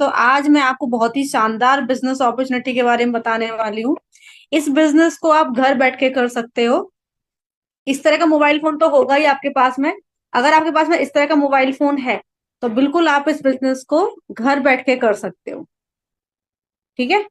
तो आज मैं आपको बहुत ही शानदार बिजनेस अपॉर्चुनिटी के बारे में बताने वाली हूँ। इस बिजनेस को आप घर बैठ के कर सकते हो। इस तरह का मोबाइल फोन तो होगा ही आपके पास में। अगर आपके पास में इस तरह का मोबाइल फोन है तो बिल्कुल आप इस बिजनेस को घर बैठ के कर सकते हो। ठीक है।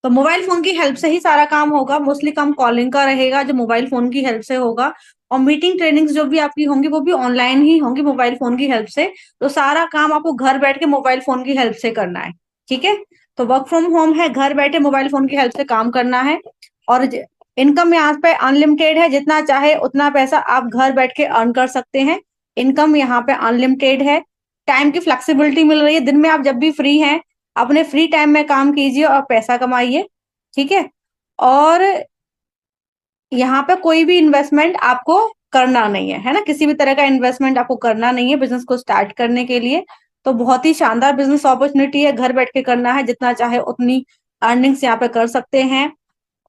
तो मोबाइल फोन की हेल्प से ही सारा काम होगा। मोस्टली काम कॉलिंग का रहेगा जो मोबाइल फोन की हेल्प से होगा। और मीटिंग ट्रेनिंग्स जो भी आपकी होंगी वो भी ऑनलाइन ही होंगी मोबाइल फोन की हेल्प से। तो सारा काम आपको घर बैठ के मोबाइल फोन की हेल्प से करना है। ठीक है। तो वर्क फ्रॉम होम है, घर बैठे मोबाइल फोन की हेल्प से काम करना है। और इनकम यहाँ पे अनलिमिटेड है, जितना चाहे उतना पैसा आप घर बैठ के अर्न कर सकते हैं। इनकम यहाँ पे अनलिमिटेड है। टाइम की फ्लेक्सिबिलिटी मिल रही है, दिन में आप जब भी फ्री हैं अपने फ्री टाइम में काम कीजिए और पैसा कमाइए। ठीक है। और यहाँ पे कोई भी इन्वेस्टमेंट आपको करना नहीं है, है ना, किसी भी तरह का इन्वेस्टमेंट आपको करना नहीं है बिजनेस को स्टार्ट करने के लिए। तो बहुत ही शानदार बिजनेस अपॉर्चुनिटी है, घर बैठ के करना है, जितना चाहे उतनी अर्निंग्स यहाँ पे कर सकते हैं।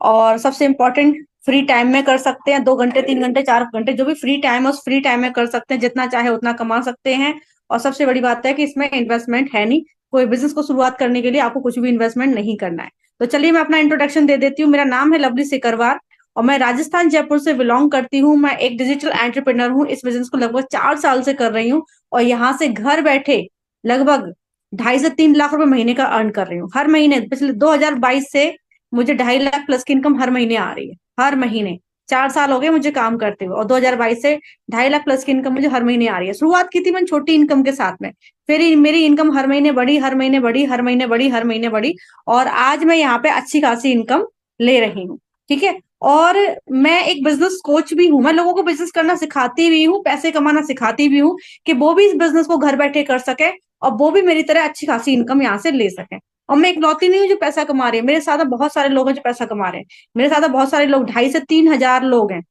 और सबसे इम्पोर्टेंट, फ्री टाइम में कर सकते हैं, 2 घंटे 3 घंटे 4 घंटे जो भी फ्री टाइम है उस फ्री टाइम में कर सकते हैं, जितना चाहे उतना कमा सकते हैं। और सबसे बड़ी बात है कि इसमें इन्वेस्टमेंट है नहीं। कोई बिजनेस को शुरुआत करने के लिए आपको कुछ भी इन्वेस्टमेंट नहीं करना है। तो चलिए मैं अपना इंट्रोडक्शन दे देती हूँ। मेरा नाम है लवली सिकरवार और मैं राजस्थान जयपुर से बिलोंग करती हूँ। मैं एक डिजिटल एंटरप्रेन्योर हूँ। इस बिजनेस को लगभग 4 साल से कर रही हूँ और यहाँ से घर बैठे लगभग 2.5 से 3 लाख रुपए महीने का अर्न कर रही हूँ हर महीने। पिछले 2022 से मुझे 2.5 लाख प्लस की इनकम हर महीने आ रही है, हर महीने। 4 साल हो गए मुझे काम करते हुए और 2022 से 2.5 लाख प्लस की इनकम मुझे हर महीने आ रही है। शुरुआत की थी मैंने छोटी इनकम के साथ में, फिर मेरी इनकम हर महीने बढ़ी, हर महीने बढ़ी, हर महीने बढ़ी, हर महीने बढ़ी। और आज मैं यहाँ पे अच्छी खासी इनकम ले रही हूँ। ठीक है। और मैं एक बिजनेस कोच भी हूँ, मैं लोगों को बिजनेस करना सिखाती भी हूँ, पैसे कमाना सिखाती भी हूँ कि वो भी इस बिजनेस को घर बैठे कर सके और वो भी मेरी तरह अच्छी खासी इनकम यहाँ से ले सके। और मैं इकलौती नहीं हूँ जो पैसा कमा रही है, मेरे साथ बहुत सारे लोग हैं जो पैसा कमा रहे हैं। मेरे साथ बहुत सारे लोग, 2.5 से 3 हजार लोग हैं,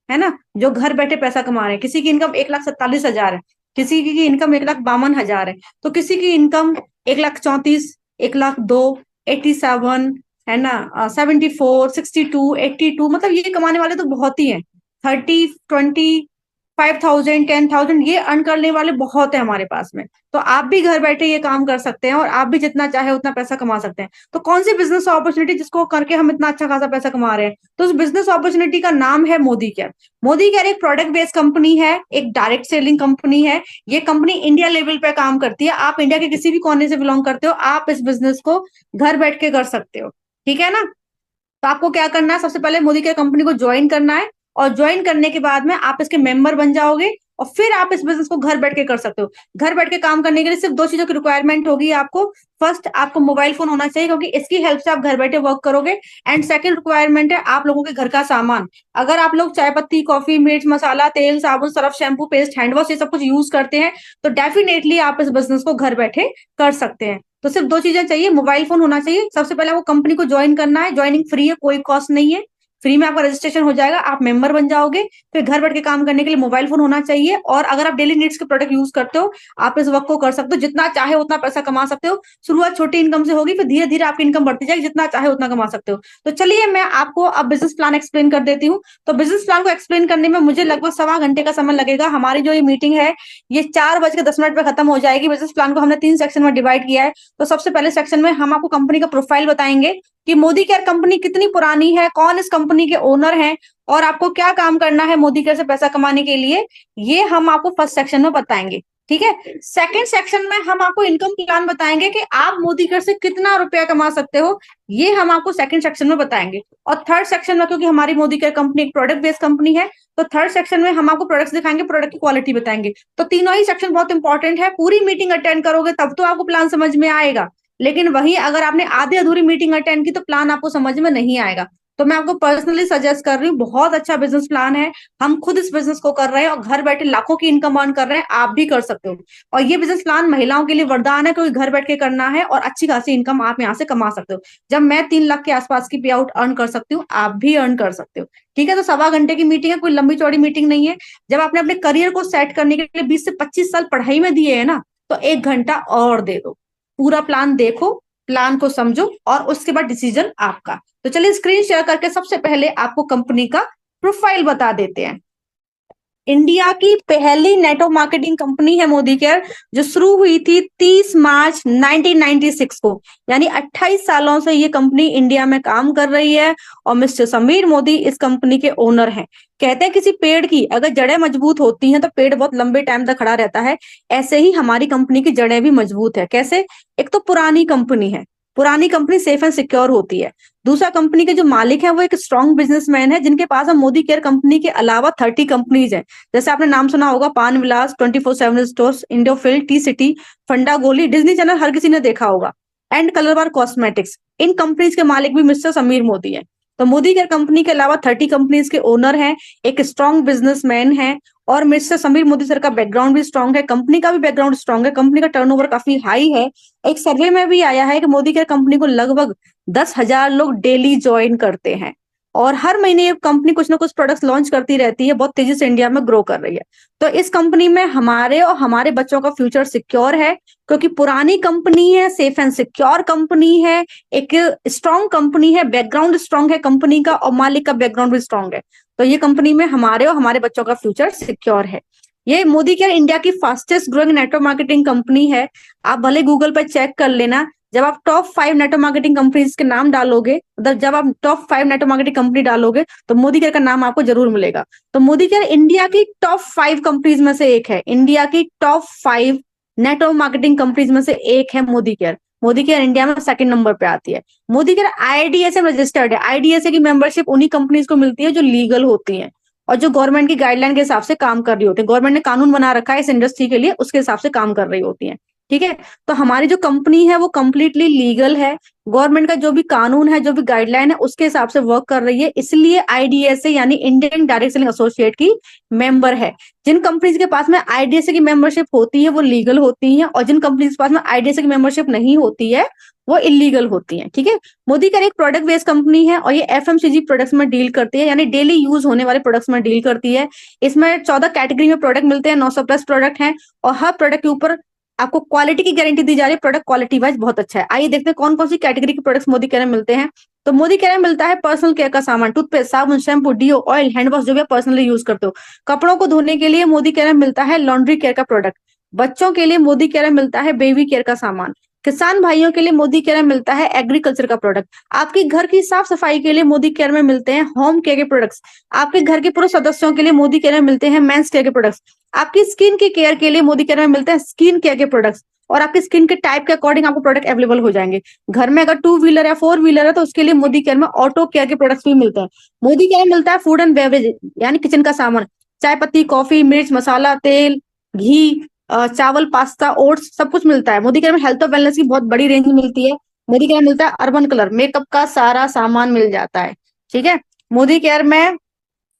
है ना, जो घर बैठे पैसा कमा रहे हैं। किसी की इनकम 1,47,000 है, किसी की इनकम 1,52,000 है, तो किसी की इनकम 1,34,000, 1,02,000, 87, है ना, 74, 62, 82, मतलब ये कमाने वाले तो बहुत ही हैं। 30, 20, 5,000, 10,000 ये अर्न करने वाले बहुत है हमारे पास में। तो आप भी घर बैठे ये काम कर सकते हैं और आप भी जितना चाहे उतना पैसा कमा सकते हैं। तो कौन सी बिजनेस अपॉर्चुनिटी जिसको करके हम इतना अच्छा खासा पैसा कमा रहे हैं, तो उस बिजनेस अपॉर्चुनिटी का नाम है मोदी केयर। मोदी केयर एक प्रोडक्ट बेस्ड कंपनी है, एक डायरेक्ट सेलिंग कंपनी है। ये कंपनी इंडिया लेवल पे काम करती है। आप इंडिया के किसी भी कोने से बिलोंग करते हो, आप इस बिजनेस को घर बैठ के कर सकते हो। ठीक है ना। तो आपको क्या करना है, सबसे पहले मोदी केयर कंपनी को ज्वाइन करना है और ज्वाइन करने के बाद में आप इसके मेंबर बन जाओगे और फिर आप इस बिजनेस को घर बैठ के कर सकते हो। घर बैठ के काम करने के लिए सिर्फ 2 चीजों की रिक्वायरमेंट होगी आपको। फर्स्ट, आपको मोबाइल फोन होना चाहिए क्योंकि इसकी हेल्प से आप घर बैठे वर्क करोगे। एंड सेकंड रिक्वायरमेंट है आप लोगों के घर का सामान। अगर आप लोग चाय पत्ती, कॉफी, मिर्च मसाला, तेल, साबुन, Surf, shampoo, paste, hand wash ये सब कुछ यूज करते हैं तो डेफिनेटली आप इस बिजनेस को घर बैठे कर सकते हैं। तो सिर्फ 2 चीजें चाहिए, मोबाइल फोन होना चाहिए। सबसे पहले आपको कंपनी को ज्वाइन करना है, ज्वाइनिंग फ्री है, कोई कॉस्ट नहीं है। फ्री में आपका रजिस्ट्रेशन हो जाएगा, आप मेंबर बन जाओगे। फिर घर बैठ के काम करने के लिए मोबाइल फोन होना चाहिए और अगर आप डेली नीड्स के प्रोडक्ट यूज करते हो आप इस वर्क को कर सकते हो, जितना चाहे उतना पैसा कमा सकते हो। शुरुआत छोटी इनकम से होगी, फिर धीरे धीरे आपकी इनकम बढ़ती जाएगी, जितना चाहे उतना कमा सकते हो। तो चलिए मैं आपको अब बिजनेस प्लान एक्सप्लेन कर देती हूँ। तो बिजनेस प्लान को एक्सप्लेन करने में मुझे लगभग 1.25 घंटे का समय लगेगा। हमारी जो ये मीटिंग है ये 4:10 पे खत्म हो जाएगी। बिजनेस प्लान को हमने 3 सेक्शन में डिवाइड किया है। तो सबसे पहले सेक्शन में हम आपको कंपनी का प्रोफाइल बताएंगे कि मोदी केयर कंपनी कितनी पुरानी है, कौन इस कंपनी के ओनर हैं और आपको क्या काम करना है मोदी केयर से पैसा कमाने के लिए, ये हम आपको फर्स्ट सेक्शन में बताएंगे। ठीक है। सेकंड सेक्शन में हम आपको इनकम प्लान बताएंगे कि आप मोदी केयर से कितना रुपया कमा सकते हो, ये हम आपको सेकंड सेक्शन में बताएंगे। और थर्ड सेक्शन में, क्योंकि हमारी मोदी केयर कंपनी एक प्रोडक्ट बेस्ड कंपनी है, तो थर्ड सेक्शन में हम आपको प्रोडक्ट्स दिखाएंगे, प्रोडक्ट की क्वालिटी बताएंगे। तो तीनों ही सेक्शन बहुत इंपॉर्टेंट है। पूरी मीटिंग अटेंड करोगे तब तो आपको प्लान समझ में आएगा, लेकिन वही अगर आपने आधी अधूरी मीटिंग अटेंड की तो प्लान आपको समझ में नहीं आएगा। तो मैं आपको पर्सनली सजेस्ट कर रही हूँ, बहुत अच्छा बिजनेस प्लान है। हम खुद इस बिजनेस को कर रहे हैं और घर बैठे लाखों की इनकम अर्न कर रहे हैं, आप भी कर सकते हो। और ये बिजनेस प्लान महिलाओं के लिए वरदान है क्योंकि घर बैठ के करना है और अच्छी खासी इनकम आप यहाँ से कमा सकते हो। जब मैं 3 लाख के आसपास की पे आउट अर्न कर सकती हूँ, आप भी अर्न कर सकते हो। ठीक है। तो 1.25 घंटे की मीटिंग है, कोई लंबी चौड़ी मीटिंग नहीं है। जब आपने अपने करियर को सेट करने के लिए 20 से 25 साल पढ़ाई में दिए है ना, तो 1 घंटा और दे दो, पूरा प्लान देखो, प्लान को समझो और उसके बाद डिसीजन आपका। तो चलिए स्क्रीन शेयर करके सबसे पहले आपको कंपनी का प्रोफाइल बता देते हैं। इंडिया की पहली नेटवर्क मार्केटिंग कंपनी है मोदी केयर, जो शुरू हुई थी 30 मार्च 1996 को। यानी 28 सालों से ये कंपनी इंडिया में काम कर रही है और मिस्टर समीर मोदी इस कंपनी के ओनर हैं। कहते हैं किसी पेड़ की अगर जड़ें मजबूत होती हैं तो पेड़ बहुत लंबे टाइम तक खड़ा रहता है। ऐसे ही हमारी कंपनी की जड़ें भी मजबूत है। कैसे? एक तो पुरानी कंपनी है, पुरानी कंपनी सेफ एंड सिक्योर होती है। दूसरा, कंपनी के जो मालिक है वो एक स्ट्रॉन्ग बिजनेसमैन है, जिनके पास अब मोदी केयर कंपनी के अलावा 30 कंपनीज है। जैसे आपने नाम सुना होगा, पान विलास, 24/7 स्टोर्स, इंडोफिल, टी सिटी, फंडा गोली, डिज्नी चैनल हर किसी ने देखा होगा, and colour bar cosmetics. In companies के मालिक भी मिस्टर समीर मोदी है। तो मोदी केयर कंपनी के अलावा 30 कंपनीज के ओनर हैं, एक स्ट्रॉन्ग बिजनेसमैन है, और मिस्टर समीर मोदी सर का बैकग्राउंड भी स्ट्रॉन्ग है, कंपनी का भी बैकग्राउंड स्ट्रॉन्ग है, कंपनी का टर्नओवर काफी हाई है। एक सर्वे में भी आया है कि मोदी केयर कंपनी को लगभग 10,000 लोग डेली ज्वाइन करते हैं, और हर महीने ये कंपनी कुछ ना कुछ प्रोडक्ट्स लॉन्च करती रहती है, बहुत तेजी से इंडिया में ग्रो कर रही है। तो इस कंपनी में हमारे और हमारे बच्चों का फ्यूचर सिक्योर है, क्योंकि पुरानी कंपनी है, सेफ एंड सिक्योर कंपनी है, एक स्ट्रॉन्ग कंपनी है, बैकग्राउंड स्ट्रॉन्ग है कंपनी का, और मालिक का बैकग्राउंड भी स्ट्रॉन्ग है। तो ये कंपनी में हमारे और हमारे बच्चों का फ्यूचर सिक्योर है। ये मोदी केयर इंडिया की fastest growing network marketing company है। आप भले गूगल पर चेक कर लेना, जब आप टॉप 5 नेटवर्क मार्केटिंग कंपनीज के नाम डालोगे, मतलब जब आप टॉप 5 नेटवर्क मार्केटिंग कंपनी डालोगे तो मोदी केयर का नाम आपको जरूर मिलेगा। तो मोदी केयर इंडिया की टॉप 5 कंपनीज में से एक है, इंडिया की टॉप 5 नेटवर्क मार्केटिंग कंपनीज में से एक है Modi care. Modi care India में सेकंड नंबर पे आती है। मोदी केयर आईडीएसए में रजिस्टर्ड है। आईडीएसए की मेंबरशिप उन्हीं कंपनीज को मिलती है जो लीगल होती हैं और जो गवर्नमेंट की गाइडलाइन के हिसाब से काम कर रही होती है। गवर्नमेंट ने कानून बना रखा है इस इंडस्ट्री के लिए, उसके हिसाब से काम कर रही होती है। ठीक है, तो हमारी जो कंपनी है वो कंप्लीटली लीगल है, गवर्नमेंट का जो भी कानून है, जो भी गाइडलाइन है, उसके हिसाब से वर्क कर रही है, इसलिए आईडीएसए यानी इंडियन डायरेक्ट सेलिंग एसोसिएट की मेंबर है। जिन कंपनीज के पास में आईडीएसए की मेंबरशिप होती है वो लीगल होती है, और जिन कंपनीज के पास में आईडीएसए की मेंबरशिप नहीं होती है वो इलीगल होती है। ठीक है, मोदी केयर एक प्रोडक्ट बेस्ड कंपनी है और ये एफएमसीजी प्रोडक्ट्स में डील करती है, यानी डेली यूज होने वाले प्रोडक्ट्स में डील करती है। इसमें 14 कैटेगरी में प्रोडक्ट मिलते हैं, 900 प्लस प्रोडक्ट हैं, और हर प्रोडक्ट के ऊपर आपको क्वालिटी की गारंटी दी जा रही है। प्रोडक्ट क्वालिटी वाइज बहुत अच्छा है। आइए देखते हैं कौन कौन सी कैटेगरी के प्रोडक्ट्स मोदी केयर में मिलते हैं। तो मोदी केयर में मिलता है पर्सनल केयर का सामान, टूथपेस्ट, साबुन, shampoo, deo, oil, hand wash, जो भी आप पर्सनली यूज करते हो। कपड़ों को धोने के लिए मोदी केयर में मिलता है लॉन्ड्री केयर का प्रोडक्ट। बच्चों के लिए मोदी केयर में मिलता है बेबी केयर का सामान। किसान भाइयों के लिए मोदी केयर में मिलता है एग्रीकल्चर का प्रोडक्ट। आपके घर की साफ सफाई के लिए मोदी केयर में मिलते हैं होम केयर के प्रोडक्ट्स। आपके घर के पूरे सदस्यों के लिए मोदी केयर में मिलते हैं मेंस केयर के प्रोडक्ट्स। आपकी स्किन की केयर के लिए मोदी केयर में मिलते हैं स्किन केयर के प्रोडक्ट्स, और आपकी स्किन के टाइप के अकॉर्डिंग आपको प्रोडक्ट अवेलेबल हो जाएंगे। घर में अगर 2 व्हीलर या 4 व्हीलर है तो उसके लिए मोदी केयर में ऑटो केयर के प्रोडक्ट्स भी मिलते हैं। मोदी केयर में मिलता है फूड एंड बेवरेज यानी किचन का सामान, चाय पत्ती, कॉफी, मिर्च, मसाला, तेल, घी, चावल, पास्ता, ओट्स, सब कुछ मिलता है। मोदी केयर में हेल्थ और वेलनेस की बहुत बड़ी रेंज मिलती है। मोदी केयर में मिलता है अर्बन कलर, मेकअप का सारा सामान मिल जाता है। ठीक है, मोदी केयर में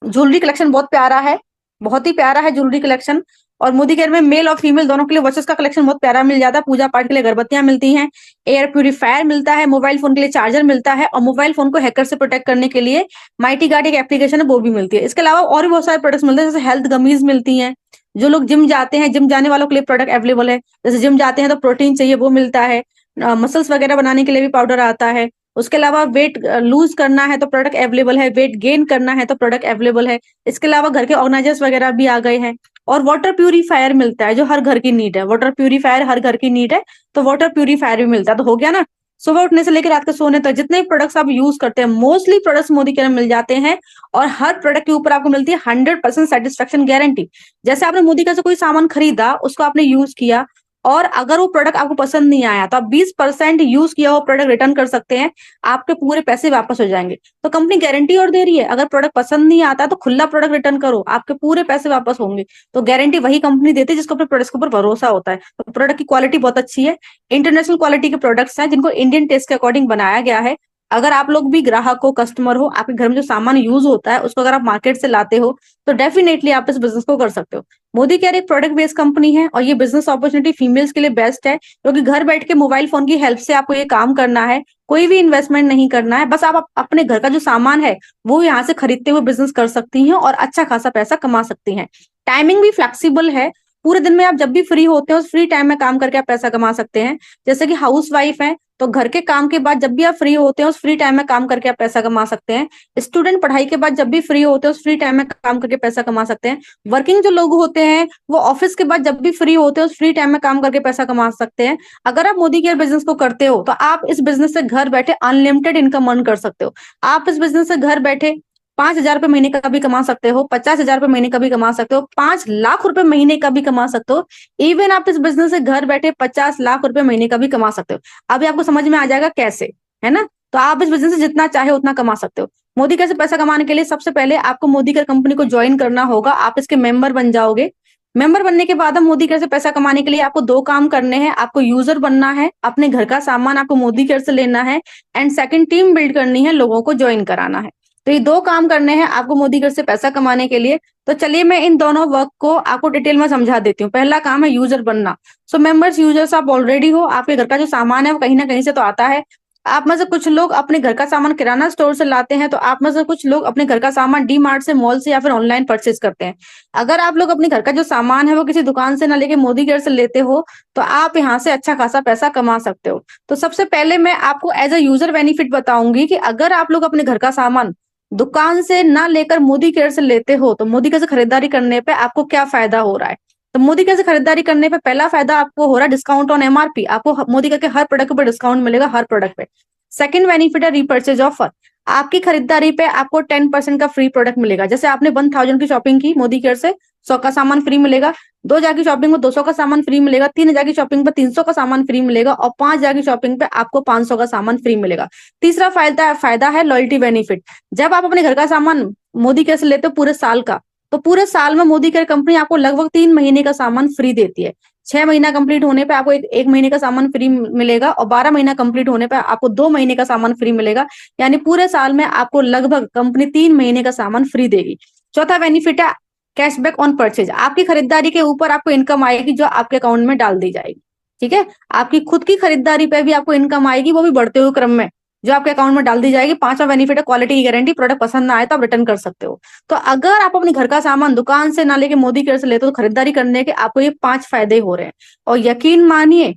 ज्वेलरी कलेक्शन बहुत प्यारा है, बहुत ही प्यारा है ज्वेलरी कलेक्शन। और मोदी केयर में मेल और फीमेल दोनों के लिए वॉचेस का कलेक्शन बहुत प्यारा मिल जाता है। पूजा पाठ के लिए अगरबत्तियां मिलती हैं, एयर प्यूरीफायर मिलता है, मोबाइल फोन के लिए चार्जर मिलता है, और मोबाइल फोन को हैकर से प्रोटेक्ट करने के लिए माइटी गार्ड एक एप्लीकेशन है वो भी मिलती है। इसके अलावा और भी बहुत सारे प्रोडक्ट्स मिलते हैं, जैसे हेल्थ गमीज मिलती हैं। जो लोग जिम जाते हैं, जिम जाने वालों के लिए प्रोडक्ट अवेलेबल है। जैसे जिम जाते हैं तो प्रोटीन चाहिए, वो मिलता है। मसल्स वगैरह बनाने के लिए भी पाउडर आता है। उसके अलावा वेट लूज करना है तो प्रोडक्ट अवेलेबल है, वेट गेन करना है तो प्रोडक्ट अवेलेबल है। इसके अलावा घर के ऑर्गेनाइजर्स वगैरह भी आ गए हैं, और वाटर प्यूरीफायर मिलता है जो हर घर की नीड है। वाटर प्यूरीफायर हर घर की नीड है, तो वाटर प्यूरीफायर भी मिलता है। तो हो गया ना, सुबह उठने से लेकर रात को सोने तक जितने प्रोडक्ट्स आप यूज करते हैं, मोस्टली प्रोडक्ट्स मोदी केयर में मिल जाते हैं, और हर प्रोडक्ट के ऊपर आपको मिलती है 100% सेटिस्फेक्शन गारंटी। जैसे आपने मोदी केयर से कोई सामान खरीदा, उसको आपने यूज किया, और अगर वो प्रोडक्ट आपको पसंद नहीं आया तो आप 20% यूज किया हुआ प्रोडक्ट रिटर्न कर सकते हैं, आपके पूरे पैसे वापस हो जाएंगे। तो कंपनी गारंटी और दे रही है, अगर प्रोडक्ट पसंद नहीं आता तो खुला प्रोडक्ट रिटर्न करो, आपके पूरे पैसे वापस होंगे। तो गारंटी वही कंपनी देती है जिसको अपने प्रोडक्ट्स के ऊपर भरोसा होता है। तो प्रोडक्ट की क्वालिटी बहुत अच्छी है, इंटरनेशनल क्वालिटी के प्रोडक्ट्स हैं जिनको इंडियन टेस्ट के अकॉर्डिंग बनाया गया है। अगर आप लोग भी ग्राहक हो, कस्टमर हो, आपके घर में जो सामान यूज होता है उसको अगर आप मार्केट से लाते हो तो डेफिनेटली आप इस बिजनेस को कर सकते हो। मोदी केयर एक प्रोडक्ट बेस्ड कंपनी है, और ये बिजनेस अपॉर्चुनिटी फीमेल्स के लिए बेस्ट है, क्योंकि घर बैठ के मोबाइल फोन की हेल्प से आपको ये काम करना है, कोई भी इन्वेस्टमेंट नहीं करना है, बस आप अपने घर का जो सामान है वो यहाँ से खरीदते हुए बिजनेस कर सकती हैं और अच्छा खासा पैसा कमा सकती हैं। टाइमिंग भी फ्लेक्सिबल है, पूरे दिन में आप जब भी फ्री होते हैं उस फ्री टाइम में काम करके आप पैसा कमा सकते हैं। जैसे कि हाउस वाइफ है तो घर के काम के बाद जब भी आप फ्री होते हैं उस फ्री टाइम में काम करके आप पैसा कमा सकते हैं। स्टूडेंट पढ़ाई के बाद जब भी फ्री होते हैं उस फ्री टाइम में काम करके पैसा कमा सकते हैं। वर्किंग जो लोग होते हैं वो ऑफिस के बाद जब भी फ्री होते हैं उस फ्री टाइम में काम करके पैसा कमा सकते हैं। अगर आप मोदी केयर बिजनेस को करते हो तो आप इस बिजनेस से घर बैठे अनलिमिटेड इनकम अर्न कर सकते हो। आप इस बिजनेस से घर बैठे 5,000 रुपए महीने का भी कमा सकते हो, 50,000 रुपए महीने का भी कमा सकते हो, 5 लाख रुपए महीने का भी कमा सकते हो। इवन आप इस बिजनेस से घर बैठे 50 लाख रुपए महीने का भी कमा सकते हो। अभी आपको समझ में आ जाएगा कैसे, है ना। तो आप इस बिजनेस से जितना चाहे उतना कमा सकते हो। मोदी केयर से पैसा कमाने के लिए सबसे पहले आपको मोदी केयर कंपनी को ज्वाइन करना होगा। आप इसके मेंबर बन जाओगे। मेंबर बनने के बाद हम मोदी केयर से पैसा कमाने के लिए आपको 2 काम करने हैं। आपको यूजर बनना है, अपने घर का सामान आपको मोदी केयर से लेना है, एंड सेकंड टीम बिल्ड करनी है, लोगों को ज्वाइन कराना है। तो ये 2 काम करने हैं आपको मोदी केयर से पैसा कमाने के लिए। तो चलिए मैं इन दोनों वर्क को आपको डिटेल में समझा देती हूँ। पहला काम है यूजर बनना। सो मेंबर्स यूजर्स आप ऑलरेडी हो, आपके घर का जो सामान है वो कहीं ना कहीं से तो आता है। आप में से कुछ लोग अपने घर का सामान किराना स्टोर से लाते हैं, तो आप में से कुछ लोग अपने घर का सामान डी मार्ट से, मॉल से या फिर ऑनलाइन परचेज करते हैं। अगर आप लोग अपने घर का जो सामान है वो किसी दुकान से ना लेके मोदी केयर से लेते हो तो आप यहाँ से अच्छा खासा पैसा कमा सकते हो। तो सबसे पहले मैं आपको एज अ यूजर बेनिफिट बताऊंगी कि अगर आप लोग अपने घर का सामान दुकान से ना लेकर मोदी केयर से लेते हो तो मोदी केयर से खरीदारी करने पे आपको क्या फायदा हो रहा है। तो मोदी केयर से खरीदारी करने पे पहला फायदा आपको हो रहा है डिस्काउंट ऑन एमआरपी। आपको मोदी केयर के हर प्रोडक्ट पर डिस्काउंट मिलेगा, हर प्रोडक्ट पे। सेकंड बेनिफिट है रीपर्चेज ऑफर। आपकी खरीदारी पे आपको 10% का फ्री प्रोडक्ट मिलेगा। जैसे आपने 1,000 की शॉपिंग की मोदी केयर से, 100 का सामान फ्री मिलेगा। 2,000 की शॉपिंग में 200 का सामान फ्री मिलेगा। 3,000 की शॉपिंग पे 300 का सामान फ्री मिलेगा और 5,000 की शॉपिंग पे आपको 500 का सामान फ्री मिलेगा। तीसरा फायदा है लॉयल्टी बेनिफिट। जब आप अपने घर का सामान मोदी केयर से लेते हो पूरे साल का, तो पूरे साल में मोदी केयर कंपनी आपको लगभग 3 महीने का सामान फ्री देती है। 6 महीना कंप्लीट होने पे आपको एक महीने का सामान फ्री मिलेगा और 12 महीना कंप्लीट होने पे आपको 2 महीने का सामान फ्री मिलेगा। यानी पूरे साल में आपको लगभग कंपनी 3 महीने का सामान फ्री देगी। चौथा बेनिफिट है कैशबैक ऑन परचेज। आपकी खरीदारी के ऊपर आपको इनकम आएगी जो आपके अकाउंट में डाल दी जाएगी। ठीक है, आपकी खुद की खरीदारी पे भी आपको इनकम आएगी, वो भी बढ़ते हुए क्रम में, जो आपके अकाउंट में डाल दी जाएगी। पांचवा बेनिफिट है क्वालिटी की गारंटी। प्रोडक्ट पसंद ना आए तो आप रिटर्न कर सकते हो। तो अगर आप अपने घर का सामान दुकान से ना लेके मोदी केयर से लेते हो तो खरीदारी करने के आपको ये 5 फायदे हो रहे हैं। और यकीन मानिए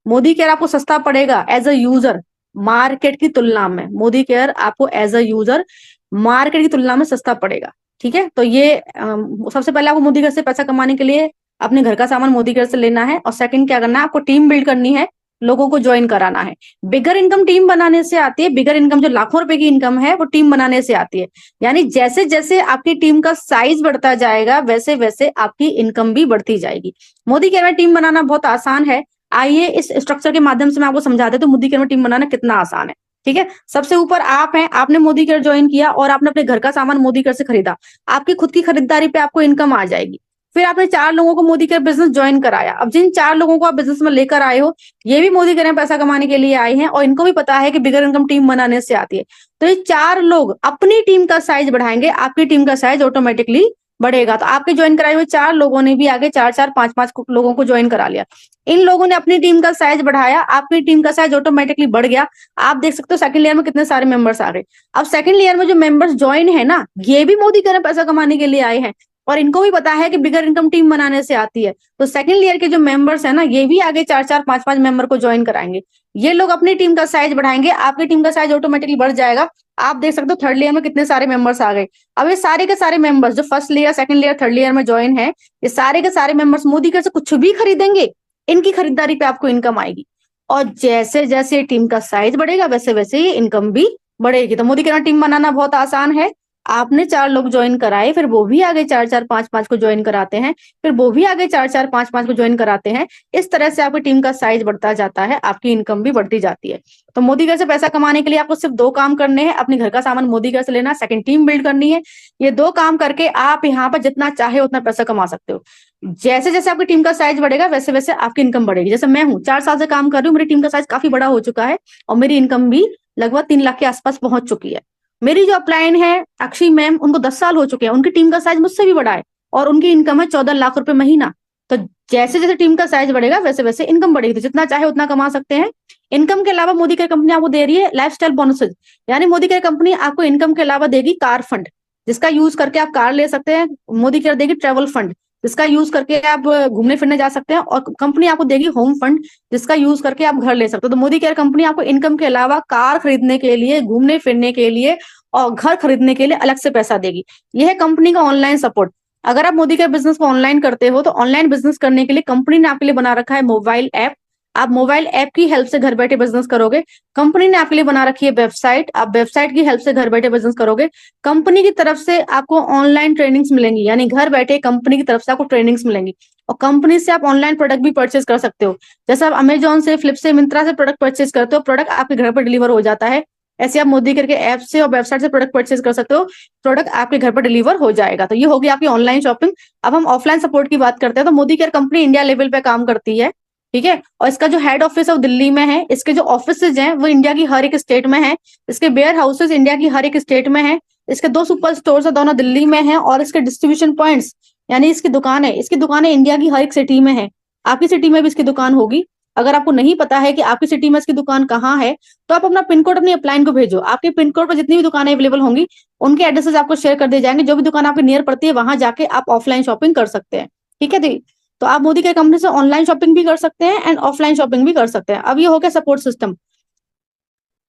मोदी केयर आपको सस्ता पड़ेगा एज अ यूजर मार्केट की तुलना में। मोदी केयर आपको एज अ यूजर मार्केट की तुलना में सस्ता पड़ेगा। ठीक है, तो ये सबसे पहले आपको मोदी केयर से पैसा कमाने के लिए अपने घर का सामान मोदी केयर से लेना है। और सेकंड क्या करना है, आपको टीम बिल्ड करनी है, लोगों को ज्वाइन कराना है। बिगर इनकम टीम बनाने से आती है। बिगर इनकम जो लाखों रुपए की इनकम है वो टीम बनाने से आती है। यानी जैसे जैसे आपकी टीम का साइज बढ़ता जाएगा वैसे वैसे आपकी इनकम भी बढ़ती जाएगी। मोदी केयर में टीम बनाना बहुत आसान है। आइए इस स्ट्रक्चर के माध्यम से मैं आपको समझा देता हूँ मोदी केयर में टीम बनाना कितना आसान है। ठीक है, सबसे ऊपर आप हैं, आपने मोदी केयर ज्वाइन किया और आपने अपने घर का सामान मोदी केयर से खरीदा। आपकी खुद की खरीदारी पे आपको इनकम आ जाएगी। फिर आपने 4 लोगों को मोदी केयर बिजनेस ज्वाइन कराया। अब जिन 4 लोगों को आप बिजनेस में लेकर आए हो ये भी मोदी केयर में पैसा कमाने के लिए आए हैं और इनको भी पता है कि बिगर इनकम टीम बनाने से आती है। तो ये 4 लोग अपनी टीम का साइज बढ़ाएंगे, आपकी टीम का साइज ऑटोमेटिकली बढ़ेगा। तो आपके ज्वाइन कराए हुए 4 लोगों ने भी आगे 4-4, 5-5 लोगों को ज्वाइन करा लिया। इन लोगों ने अपनी टीम का साइज बढ़ाया, आपकी टीम का साइज ऑटोमेटिकली बढ़ गया। आप देख सकते हो सेकंड लेयर में कितने सारे मेंबर्स आ गए। अब सेकंड लेयर में जो मेंबर्स ज्वाइन है ना, ये भी मोदी केयर में पैसा कमाने के लिए आए हैं और इनको भी पता है कि बिगर इनकम टीम बनाने से आती है। तो सेकंड लेयर के जो मेंबर्स है ना, ये भी आगे 4-4, 5-5 मेंबर को ज्वाइन कराएंगे। ये लोग अपनी टीम का साइज बढ़ाएंगे, आपकी टीम का साइज ऑटोमेटिकली बढ़ जाएगा। आप देख सकते हो थर्ड लेयर में कितने सारे मेंबर्स आ गए। अब ये सारे के सारे मेंबर्स जो first layer, second layer, third layer में ज्वाइन है, ये सारे के सारे मेंबर्स मोदी केयर से कुछ भी खरीदेंगे, इनकी खरीदारी पे आपको इनकम आएगी। और जैसे जैसे टीम का साइज बढ़ेगा वैसे वैसे ये इनकम भी बढ़ेगी। तो मोदी केयर टीम बनाना बहुत आसान है। आपने 4 लोग ज्वाइन कराए, फिर वो भी आगे 4-4, 5-5 को ज्वाइन कराते हैं, फिर वो भी आगे 4-4, 5-5 को ज्वाइन कराते हैं। इस तरह से आपकी टीम का साइज बढ़ता जाता है, आपकी इनकम भी बढ़ती जाती है। तो मोदी केयर से पैसा कमाने के लिए आपको सिर्फ 2 काम करने हैं। अपने घर का सामान मोदी केयर से लेना, सेकंड टीम बिल्ड करनी है। ये 2 काम करके आप यहाँ पर जितना चाहे उतना पैसा कमा सकते हो। जैसे जैसे आपकी टीम का साइज बढ़ेगा वैसे वैसे आपकी इनकम बढ़ेगी। जैसे मैं हूँ 4 साल से काम कर रही हूँ, मेरी टीम का साइज काफी बड़ा हो चुका है और मेरी इनकम भी लगभग 3 लाख के आसपास पहुंच चुकी है। मेरी जो अपलाइन है अक्षय मैम, उनको 10 साल हो चुके हैं, उनकी टीम का साइज मुझसे भी बड़ा है और उनकी इनकम है 14 लाख रुपए महीना। तो जैसे जैसे टीम का साइज बढ़ेगा वैसे वैसे इनकम बढ़ेगी। तो जितना चाहे उतना कमा सकते हैं। इनकम के अलावा मोदी केयर कंपनी आपको दे रही है लाइफस्टाइल बोनसेज। यानी मोदी केयर कंपनी आपको इनकम के अलावा देगी कार फंड, जिसका यूज करके आप कार ले सकते हैं। मोदी केयर देगी ट्रेवल फंड, जिसका यूज करके आप घूमने फिरने जा सकते हैं, और कंपनी आपको देगी होम फंड जिसका यूज करके आप घर ले सकते हो। तो मोदी केयर कंपनी आपको इनकम के अलावा कार खरीदने के लिए, घूमने फिरने के लिए और घर खरीदने के लिए अलग से पैसा देगी। यह है कंपनी का ऑनलाइन सपोर्ट। अगर आप मोदी केयर बिजनेस को ऑनलाइन करते हो तो ऑनलाइन बिजनेस करने के लिए कंपनी ने आपके लिए बना रखा है मोबाइल ऐप। आप मोबाइल ऐप की हेल्प से घर बैठे बिजनेस करोगे। कंपनी ने आपके लिए बना रखी है वेबसाइट, आप वेबसाइट की हेल्प से घर बैठे बिजनेस करोगे। कंपनी की तरफ से आपको ऑनलाइन ट्रेनिंग्स मिलेंगी, यानी घर बैठे कंपनी की तरफ से आपको ट्रेनिंग्स मिलेंगी, और कंपनी से आप ऑनलाइन प्रोडक्ट भी परचेज कर सकते हो। जैसे आप अमेजोन से, फ्लिप से, मिंत्रा से प्रोडक्ट परचेज करते हो, प्रोडक्ट आपके घर पर डिलीवर हो जाता है। ऐसे आप मोदी करके ऐप से और वेबसाइट से प्रोडक्ट परचेज कर सकते हो, प्रोडक्ट आपके घर पर डिलीवर हो जाएगा। तो ये होगी आपकी ऑनलाइन शॉपिंग। अब हम ऑफलाइन सपोर्ट की बात करते हैं, तो Modi care company India level पे काम करती है, ठीक है। और इसका जो हेड ऑफिस है वो दिल्ली में है, इसके जो ऑफिसेज हैं वो इंडिया की हर एक स्टेट में है, इसके वेयर हाउसेज इंडिया की हर एक स्टेट में है, इसके 2 सुपर स्टोर्स है, दोनों दिल्ली में है, और इसके डिस्ट्रीब्यूशन पॉइंट्स यानी इसकी दुकानें इंडिया की हर एक सिटी में है। आपकी सिटी में भी इसकी दुकान होगी। अगर आपको नहीं पता है कि आपकी सिटी में इसकी दुकान कहाँ है, तो आप अपना पिन कोड अपनी अपलाइन को भेजो। आपके पिन कोड पर जितनी भी दुकानें अवेलेबल होंगी उनके एड्रेसेस आपको शेयर कर दिए जाएंगे। जो भी दुकान आपके नियर पड़ती है वहां जाके आप ऑफलाइन शॉपिंग कर सकते हैं, ठीक है दी। तो आप मोदी के कंपनी से ऑनलाइन शॉपिंग भी कर सकते हैं एंड ऑफलाइन शॉपिंग भी कर सकते हैं। अब ये हो गया सपोर्ट सिस्टम।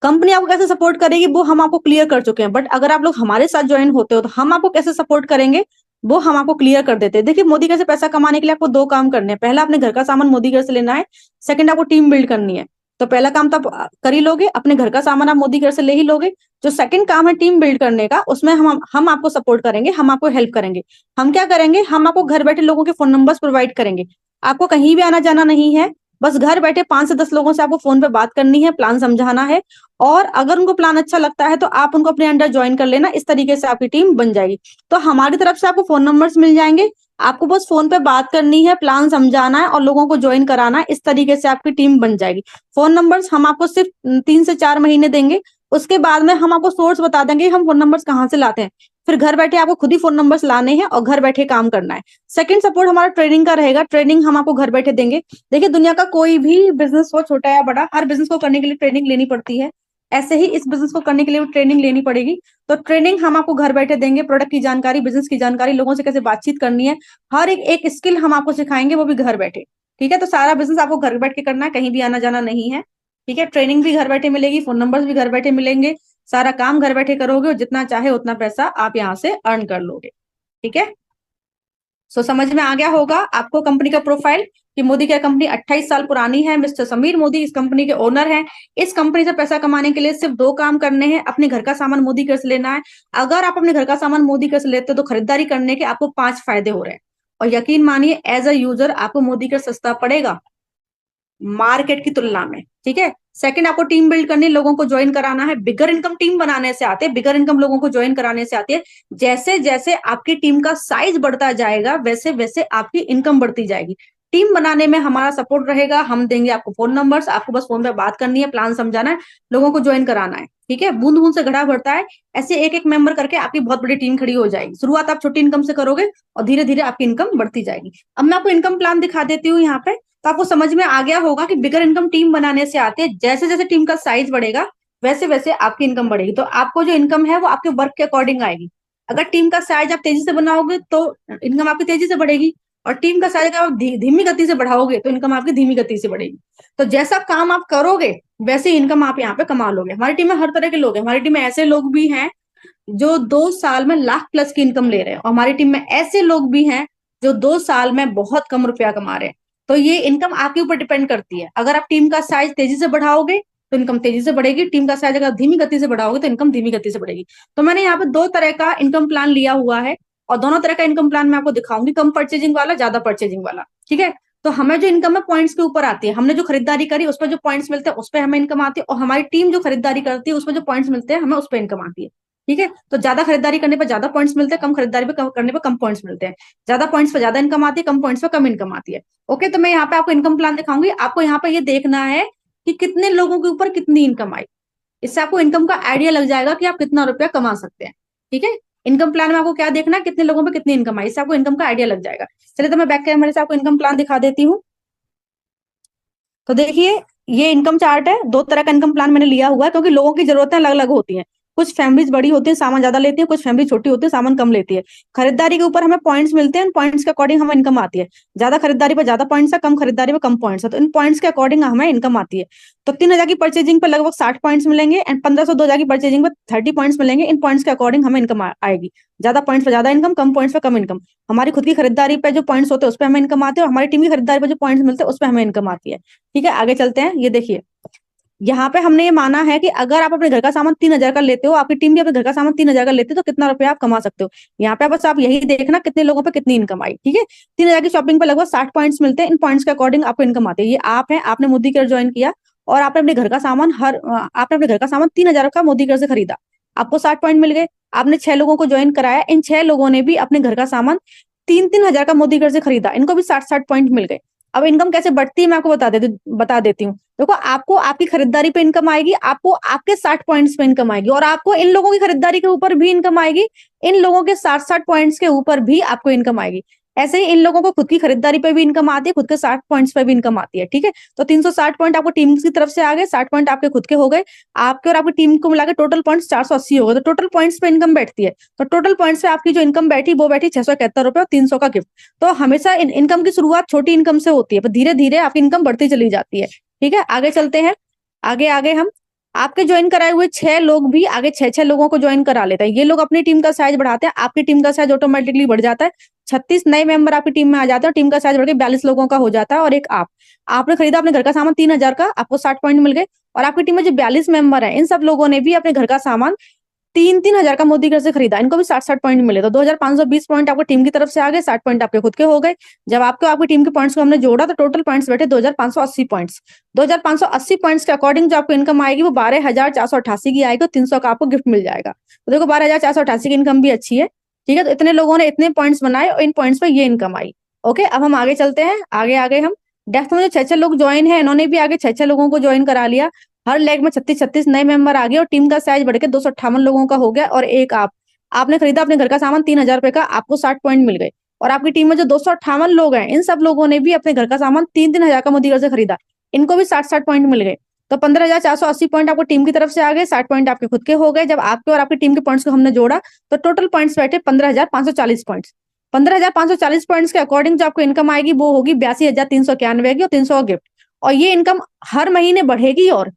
कंपनी आपको कैसे सपोर्ट करेगी वो हम आपको क्लियर कर चुके हैं, बट अगर आप लोग हमारे साथ ज्वाइन होते हो तो हम आपको कैसे सपोर्ट करेंगे वो हम आपको क्लियर कर देते हैं। देखिए, मोदी केयर से पैसा कमाने के लिए आपको 2 काम करने हैं। पहला, अपने घर का सामान मोदी केयर से लेना है। सेकंड, आपको टीम बिल्ड करनी है। तो पहला काम तो आप कर ही लोगे, अपने घर का सामान आप मोदी केयर से ले ही लोगे। जो सेकंड काम है टीम बिल्ड करने का, उसमें हम आपको सपोर्ट करेंगे, हम आपको हेल्प करेंगे। हम क्या करेंगे, हम आपको घर बैठे लोगों के फोन नंबर्स प्रोवाइड करेंगे। आपको कहीं भी आना जाना नहीं है, बस घर बैठे 5 से 10 लोगों से आपको फोन पे बात करनी है, प्लान समझाना है, और अगर उनको प्लान अच्छा लगता है तो आप उनको अपने अंडर ज्वाइन कर लेना। इस तरीके से आपकी टीम बन जाएगी। तो हमारी तरफ से आपको फोन नंबर्स मिल जाएंगे, आपको बस फोन पे बात करनी है, प्लान समझाना है और लोगों को ज्वाइन कराना है। इस तरीके से आपकी टीम बन जाएगी। फोन नंबर्स हम आपको सिर्फ 3 से 4 महीने देंगे। उसके बाद में हम आपको सोर्स बता देंगे हम फोन नंबर्स कहाँ से लाते हैं। फिर घर बैठे आपको खुद ही फोन नंबर्स लाने हैं और घर बैठे काम करना है। सेकंड सपोर्ट हमारा ट्रेनिंग का रहेगा। ट्रेनिंग हम आपको घर बैठे देंगे। देखिए, दुनिया का कोई भी बिजनेस हो, छोटा या बड़ा, हर बिजनेस को करने के लिए ट्रेनिंग लेनी पड़ती है। ऐसे ही इस बिजनेस को करने के लिए ट्रेनिंग लेनी पड़ेगी। तो ट्रेनिंग हम आपको घर बैठे देंगे। प्रोडक्ट की जानकारी, बिजनेस की जानकारी, लोगों से कैसे बातचीत करनी है, हर एक स्किल हम आपको सिखाएंगे, वो भी घर बैठे, ठीक है। तो सारा बिजनेस आपको घर बैठ के करना है, कहीं भी आना जाना नहीं है, ठीक है। ट्रेनिंग भी घर बैठे मिलेगी, फोन नंबर्स भी घर बैठे मिलेंगे, सारा काम घर बैठे करोगे और जितना चाहे उतना पैसा आप यहाँ से अर्न कर लोगे, ठीक है। सो समझ में आ गया होगा आपको कंपनी का प्रोफाइल कि मोदी केयर कंपनी 28 साल पुरानी है। मिस्टर समीर मोदी इस कंपनी के ओनर हैं। इस कंपनी से पैसा कमाने के लिए सिर्फ 2 काम करने हैं। अपने घर का सामान मोदी केयर से लेना है। अगर आप अपने घर का सामान मोदी केयर से लेते हो तो खरीदारी करने के आपको 5 फायदे हो रहे हैं, और यकीन मानिए एज अ यूजर आपको मोदी केयर सस्ता पड़ेगा मार्केट की तुलना में, ठीक है। सेकंड, आपको टीम बिल्ड करनी, लोगों को ज्वाइन कराना है। बिगर इनकम टीम बनाने से आते हैं, बिगर इनकम लोगों को ज्वाइन कराने से आती है। जैसे जैसे आपकी टीम का साइज बढ़ता जाएगा वैसे वैसे आपकी इनकम बढ़ती जाएगी। टीम बनाने में हमारा सपोर्ट रहेगा। हम देंगे आपको फोन नंबर्स, आपको बस फोन पे बात करनी है, प्लान समझाना है, लोगों को ज्वाइन कराना है, ठीक है। बूंद बूंद से घड़ा भरता है। ऐसे एक एक मेंबर करके आपकी बहुत बड़ी टीम खड़ी हो जाएगी। शुरुआत आप छोटी इनकम से करोगे और धीरे धीरे आपकी इनकम बढ़ती जाएगी। अब मैं आपको इनकम प्लान दिखा देती हूँ यहाँ पे, तो आपको समझ में आ गया होगा कि बिगर इनकम टीम बनाने से आते हैं। जैसे जैसे टीम का साइज बढ़ेगा वैसे वैसे आपकी इनकम बढ़ेगी। तो आपको जो इनकम है वो आपके वर्क के अकॉर्डिंग आएगी। अगर टीम का साइज आप तेजी से बनाओगे तो इनकम आपकी तेजी से बढ़ेगी, और टीम का साइज अगर आप धीमी गति से बढ़ाओगे तो इनकम आपकी धीमी गति से बढ़ेगी। तो जैसा काम आप करोगे वैसे इनकम आप यहाँ पे कमा लोगे। हमारी टीम में हर तरह के लोग हैं। हमारी टीम में ऐसे लोग भी हैं जो 2 साल में लाख प्लस की इनकम ले रहे हैं, और हमारी टीम में ऐसे लोग भी हैं जो 2 साल में बहुत कम रुपया कमा रहे हैं। तो ये इनकम आपके ऊपर डिपेंड करती है। अगर आप टीम का साइज तेजी से बढ़ाओगे तो इनकम तेजी से बढ़ेगी। टीम का साइज अगर धीमी गति से बढ़ाओगे तो इनकम धीमी गति से बढ़ेगी। तो मैंने यहाँ पे 2 तरह का इनकम प्लान लिया हुआ है, और दोनों तरह का इनकम प्लान मैं आपको दिखाऊंगी, कम परचेजिंग वाला, ज्यादा परचेजिंग वाला, ठीक है। तो हमें जो इनकम है पॉइंट्स के ऊपर आती है। हमने जो खरीदारी करी उस पर जो पॉइंट्स मिलते हैं उस पर हमें इनकम आती है, और हमारी टीम जो खरीदारी करती है उस पर जो पॉइंट्स मिलते हैं हमें उस पर इनकम आती है, ठीक है। तो ज्यादा खरीदारी करने पर ज्यादा पॉइंट्स मिलते हैं, कम खरीदारी पे करने पर कम पॉइंट्स मिलते हैं। ज्यादा पॉइंट्स पर ज्यादा इनकम आती है, कम पॉइंट्स पर कम इनकम आती है। ओके, तो मैं यहाँ पे आपको इनकम प्लान दिखाऊंगी। आपको यहाँ पे ये देखना है कि कितने लोगों के ऊपर कितनी इनकम आई। इससे आपको इनकम का आइडिया लग जाएगा कि आप कितना रुपया कमा सकते हैं, ठीक है। इनकम प्लान में आपको क्या देखना है, कितने लोगों पे कितनी इनकम आई, इससे आपको इनकम का आइडिया लग जाएगा। चलिए, तो मैं बैक कैमरे से आपको इनकम प्लान दिखा देती हूँ। तो देखिए, ये इनकम चार्ट है। 2 तरह का इनकम प्लान मैंने लिया हुआ है क्योंकि लोगों की जरूरतें अलग अलग होती हैं। कुछ फैमिलीज बड़ी होती है, सामान ज्यादा लेती है, कुछ फैमिली छोटी होती है, सामान कम लेती है। खरीदारी के ऊपर हमें पॉइंट्स मिलते हैं, पॉइंट्स के अकॉर्डिंग हमें इनकम आती है। ज्यादा खरीदारी पर ज्यादा पॉइंट्स है, कम खरीदारी पर कम पॉइंट्स है, तो इन पॉइंट्स के अकॉर्डिंग हमें इनकम आती है। तो 3,000 की परचेजिंग पर लगभग 60 पॉइंट्स मिलेंगे, एंड 1500 2000 की परचेजिंग पर 30 पॉइंट्स मिलेंगे। इन पॉइंट्स के अकॉर्डिंग हमें इनकम आएगी। ज्यादा पॉइंट्स पर ज्यादा इनकम, कम पॉइंट्स पर कम इनकम। हमारी खुद की खरीदारी पे जो पॉइंट्स होते हैं उस पर हमें इनकम आती है, और हमारी टीम की खरीदारी पर जो पॉइंट्स मिलते हैं उस पर हमें इनकम आती है। ठीक है, आगे चलते हैं। ये देखिए, यहाँ पे हमने ये माना है कि अगर आप अपने घर का सामान 3,000 का लेते हो, आपकी टीम भी अपने घर का सामान 3,000 का लेते हो, तो कितना रुपया आप कमा सकते हो। यहाँ पे बस आप यही देखना कितने लोगों पे कितनी इनकम आई। ठीक है, 3,000 की शॉपिंग पे लगभग 60 पॉइंट्स मिलते हैं। इन पॉइंट्स के अकॉर्डिंग आपको इनकम आती है। ये आप है, आपने मोदी केयर ज्वाइन किया और आपने अपने घर का सामान आपने अपने घर का सामान 3,000 का मोदी केयर से खरीदा, आपको 60 पॉइंट मिल गए। आपने 6 लोगों को ज्वाइन कराया, इन 6 लोगों ने भी अपने घर का सामान 3,000 का मोदी केयर से खरीदा, इनको भी 60 पॉइंट मिल गए। अब इनकम कैसे बढ़ती है मैं आपको बता देती हूँ। देखो, आपको आपकी खरीदारी पे इनकम आएगी, आपको आपके 60 पॉइंट्स पे इनकम आएगी, और आपको इन लोगों की खरीदारी के ऊपर भी इनकम आएगी, इन लोगों के 60 पॉइंट्स के ऊपर भी आपको इनकम आएगी। ऐसे ही इन लोगों को खुद की खरीदारी पे भी इनकम आती है, खुद के 60 पॉइंट्स पे भी इनकम आती है। ठीक है, तो 360 पॉइंट आपको टीम की तरफ से आ गए, 60 पॉइंट आपके खुद के हो गए, आपके और आपकी टीम को मिलाकर टोटल पॉइंट्स 480 हो गए। तो टोटल पॉइंट्स पे इनकम बैठती है, तो टोटल पॉइंट्स पे आपकी जो इनकम बैठी वो बैठी 671 रुपए और 300 का गिफ्ट। तो हमेशा इनकम की शुरुआत छोटी इनकम से होती है, पर धीरे धीरे आपकी इनकम बढ़ती चली जाती है। ठीक है, आगे चलते हैं। आगे आगे हम आपके ज्वाइन कराए हुए 6 लोग भी आगे 6 लोगों को ज्वाइन करा लेते हैं। ये लोग अपनी टीम का साइज बढ़ाते हैं, आपकी टीम का साइज ऑटोमेटिकली बढ़ जाता है। 36 नए मेंबर आपकी टीम में आ जाते हैं, और टीम का साइज बढ़ के 42 लोगों का हो जाता है। और एक आपने खरीदा अपने घर का सामान 3,000 का, आपको 60 पॉइंट मिल गए। और आपकी टीम में जो 42 मेंबर है, इन सब लोगों ने भी अपने घर का सामान 3,000 का मोदी घर से खरीदा, इनको भी 60 पॉइंट मिले। तो 2,520 पॉइंट आपको टीम की तरफ से आ गए, 60 पॉइंट आपके खुद के हो गए। जब आपको आपकी टीम के पॉइंट्स को हमने जोड़ा तो टोटल पॉइंट्स बैठे 2,580 पॉइंट्स। 2,580 पॉइंट्स के अकॉर्डिंग जो आपको इनकम आएगी वो 12,488 की आएगी, 300 का आपको गिफ्ट मिल जाएगा। तो देखो, 12,488 की इनकम भी अच्छी है। ठीक है, तो इतने लोगों ने इतने पॉइंट्स बनाए और इन पॉइंट्स पे ये इनकम आई। ओके, अब हम आगे चलते हैं। आगे आगे हम डेस्क में जो 6 लोग ज्वाइन है, इन्होंने भी आगे 6 लोगों को ज्वाइन करा लिया। हर लेग में 36 नए मेंबर आ गए, और टीम का साइज बढ़ के 258 लोगों का हो गया। और एक आपने खरीदा अपने घर का सामान 3,000 रुपए का, आपको 60 पॉइंट मिल गए। और आपकी टीम में जो 258 लोग हैं, इन सब लोगों ने भी अपने घर का सामान 3,000 का मोदी घर से खरीदा, इनको भी 60 पॉइंट मिल गए। तो 15,480 पॉइंट आपको टीम की तरफ से आ गए, 60 पॉइंट आपके खुद के हो गए। जब आपके और आपकी टीम के पॉइंट्स को हमने जोड़ा तो टोटल पॉइंट्स बैठे 15,540 पॉइंट्स। 15,540 पॉइंट्स के अकॉर्डिंग जो आपको इनकम आएगी वो होगी 82,391 की, और 300 गिफ्ट। और ये इनकम हर महीने बढ़ेगी। और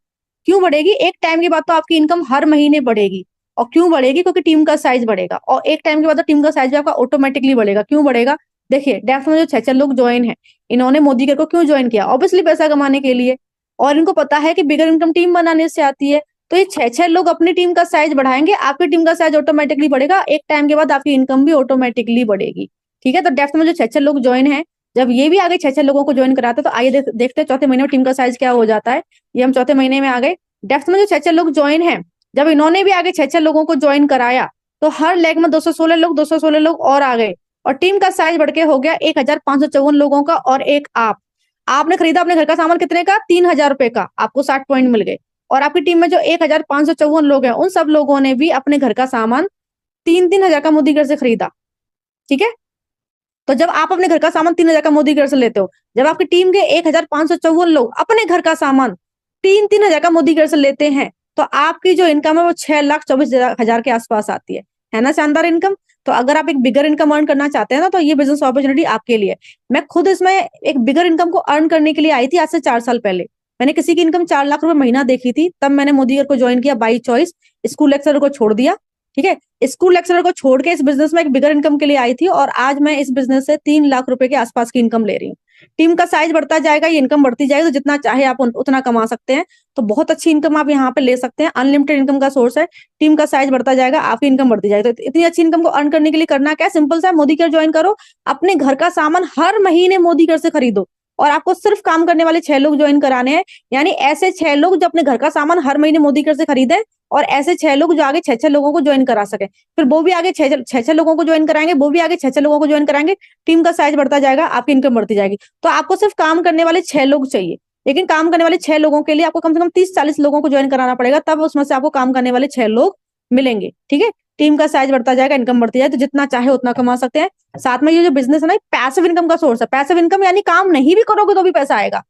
क्यों बढ़ेगी? एक टाइम के बाद तो आपकी इनकम हर महीने बढ़ेगी। और क्यों बढ़ेगी? क्योंकि टीम का साइज बढ़ेगा, और एक टाइम के बाद तो टीम का साइज भी आपका ऑटोमेटिकली बढ़ेगा। क्यों बढ़ेगा? देखिए, डेफ में जो 6 लोग ज्वाइन है, इन्होंने मोदी केयर को क्यों ज्वाइन किया? ऑब्वियसली पैसा कमाने के लिए। और इनको पता है कि बिगर इनकम टीम बनाने से आती है। तो ये 6 लोग अपनी टीम का साइज बढ़ाएंगे, आपकी टीम का साइज ऑटोमेटिकली बढ़ेगा, एक टाइम के बाद आपकी इनकम भी ऑटोमेटिकली बढ़ेगी। ठीक है, तो डेफ में जो 6 लोग ज्वाइन है, जब ये भी आगे 6 लोगों को ज्वाइन कराते हैं, तो आइए देखते हैं चौथे महीने में टीम का साइज क्या हो जाता है। ये हम चौथे महीने में आ गए। डेप्थ में जो 6 लोग ज्वाइन है, जब इन्होंने भी आगे 6 लोगों को ज्वाइन कराया, तो हर लेग में 216 लोग और आ गए, और टीम का साइज बढ़ के हो गया 1,554 लोगों का। और एक आपने खरीदा अपने घर का सामान कितने का? 3,000 रुपए का, आपको 60 पॉइंट मिल गए। और आपकी टीम में जो 1,554 लोग हैं, उन सब लोगों ने भी अपने घर का सामान 3,000 का मोदी घर से खरीदा। ठीक है, तो जब आप अपने घर का सामान 3,000 का मोदी घर से लेते हो, जब आपकी टीम के 1,554 लोग अपने घर का सामान 3,000 का मोदी घर से लेते हैं, तो आपकी जो इनकम है वो 6,24,000 के आसपास आती है ना? शानदार इनकम। तो अगर आप एक बिगर इनकम अर्न करना चाहते हैं ना, तो ये बिजनेस अपॉर्चुनिटी आपके लिए। मैं खुद इसमें एक बिगर इनकम को अर्न करने के लिए आई थी आज से 4 साल पहले। मैंने किसी की इनकम 4 लाख रुपए महीना देखी थी, तब मैंने मोदी केयर को ज्वाइन किया बाई चॉइस। स्कूल लेक्चरर को छोड़ दिया। ठीक है, स्कूल लेक्चरर को छोड़ के इस बिजनेस में एक बिगर इनकम के लिए आई थी, और आज मैं इस बिजनेस से 3 लाख रुपए के आसपास की इनकम ले रही हूँ। टीम का साइज बढ़ता जाएगा, ये इनकम बढ़ती जाएगी, तो जितना चाहे आप उतना कमा सकते हैं। तो बहुत अच्छी इनकम आप यहाँ पे ले सकते हैं, अनलिमिटेड इनकम का सोर्स है। टीम का साइज बढ़ता जाएगा, आपकी इनकम बढ़ती जाएगी। तो इतनी अच्छी इनकम को अर्न करने के लिए करना क्या है? सिंपल सा है, मोदी केयर ज्वाइन करो, अपने घर का सामान हर महीने मोदी केयर से खरीदो। और आपको सिर्फ काम करने वाले 6 लोग ज्वाइन कराने हैं, यानी ऐसे 6 लोग जो अपने घर का सामान हर महीने मोदी केयर से खरीदे, और ऐसे 6 लोग जो आगे 6 लोगों को ज्वाइन करा सके। फिर वो भी आगे 6 लोगों को ज्वाइन कराएंगे, वो भी आगे 6 लोगों को ज्वाइन कराएंगे। टीम का साइज बढ़ता जाएगा, आपकी इनकम बढ़ती जाएगी। तो आपको सिर्फ काम करने वाले 6 लोग चाहिए, लेकिन काम करने वाले 6 लोगों के लिए आपको कम से कम 30-40 लोगों को ज्वाइन कराना पड़ेगा, तब उसमें से आपको काम करने वाले 6 लोग मिलेंगे। ठीक है, टीम का साइज बढ़ता जाएगा, इनकम बढ़ती जाए, तो जितना चाहे उतना कमा सकते हैं। साथ में ये जो बिजनेस है ना, पैसिव इनकम का सोर्स है। पैसिव इनकम यानी काम नहीं भी करोगे तो भी पैसा आएगा,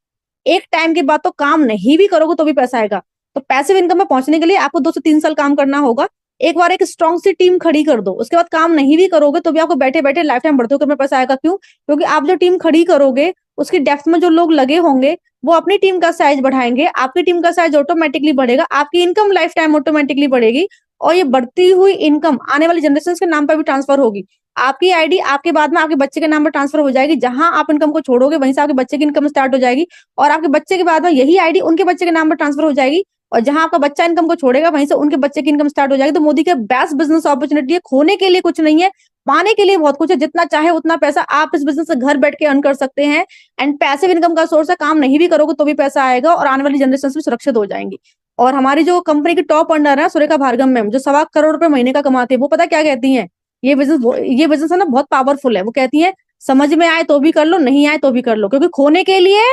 एक टाइम के बाद तो काम नहीं भी करोगे तो भी पैसा आएगा। तो पैसिव इनकम में पहुंचने के लिए आपको 2 से 3 साल काम करना होगा, एक बार एक स्ट्रॉन्ग सी टीम खड़ी कर दो, उसके बाद काम नहीं भी करोगे तो भी आपको बैठे बैठे लाइफ टाइम बढ़ते हुए पैसा आएगा। क्यों? क्योंकि आप जो टीम खड़ी करोगे उसकी डेप्थ में जो लोग लगे होंगे वो अपनी टीम का साइज बढ़ाएंगे, आपकी टीम का साइज ऑटोमेटिकली बढ़ेगा, आपकी इनकम लाइफ टाइम ऑटोमेटिकली बढ़ेगी, और ये बढ़ती हुई इनकम आने वाली जनरेशन के नाम पर भी ट्रांसफर होगी। आपकी आईडी आपके बाद में आपके बच्चे के नाम पर ट्रांसफर हो जाएगी, जहां आप इनकम को छोड़ोगे वहीं से आपके बच्चे की इनकम स्टार्ट हो जाएगी, और आपके बच्चे के बाद में यही आईडी उनके बच्चे के नाम पर ट्रांसफर हो जाएगी, और जहां आपका बच्चा इनकम को छोड़ेगा वहीं से उनके बच्चे की इनकम स्टार्ट हो जाएगी। तो मोदी के बेस्ट बिजनेस अपॉर्चुनिटी है, खोने के लिए कुछ नहीं है, पाने के लिए बहुत कुछ है। जितना चाहे उतना पैसा आप इस बिजनेस से घर बैठ के अर्न कर सकते हैं, एंड पैसिव इनकम का सोर्स है, काम नहीं भी करोगे तो भी पैसा आएगा, और आने वाली जनरेशन भी सुरक्षित हो जाएंगी। और हमारी जो कंपनी की टॉप अंडर है सुरेखा भार्गव मैम, जो 1.25 करोड़ रुपए महीने का कमाते हैं, वो पता क्या कहती है? ये बिजनेस है ना बहुत पावरफुल है। वो कहती है समझ में आए तो भी कर लो, नहीं आए तो भी कर लो, क्योंकि खोने के लिए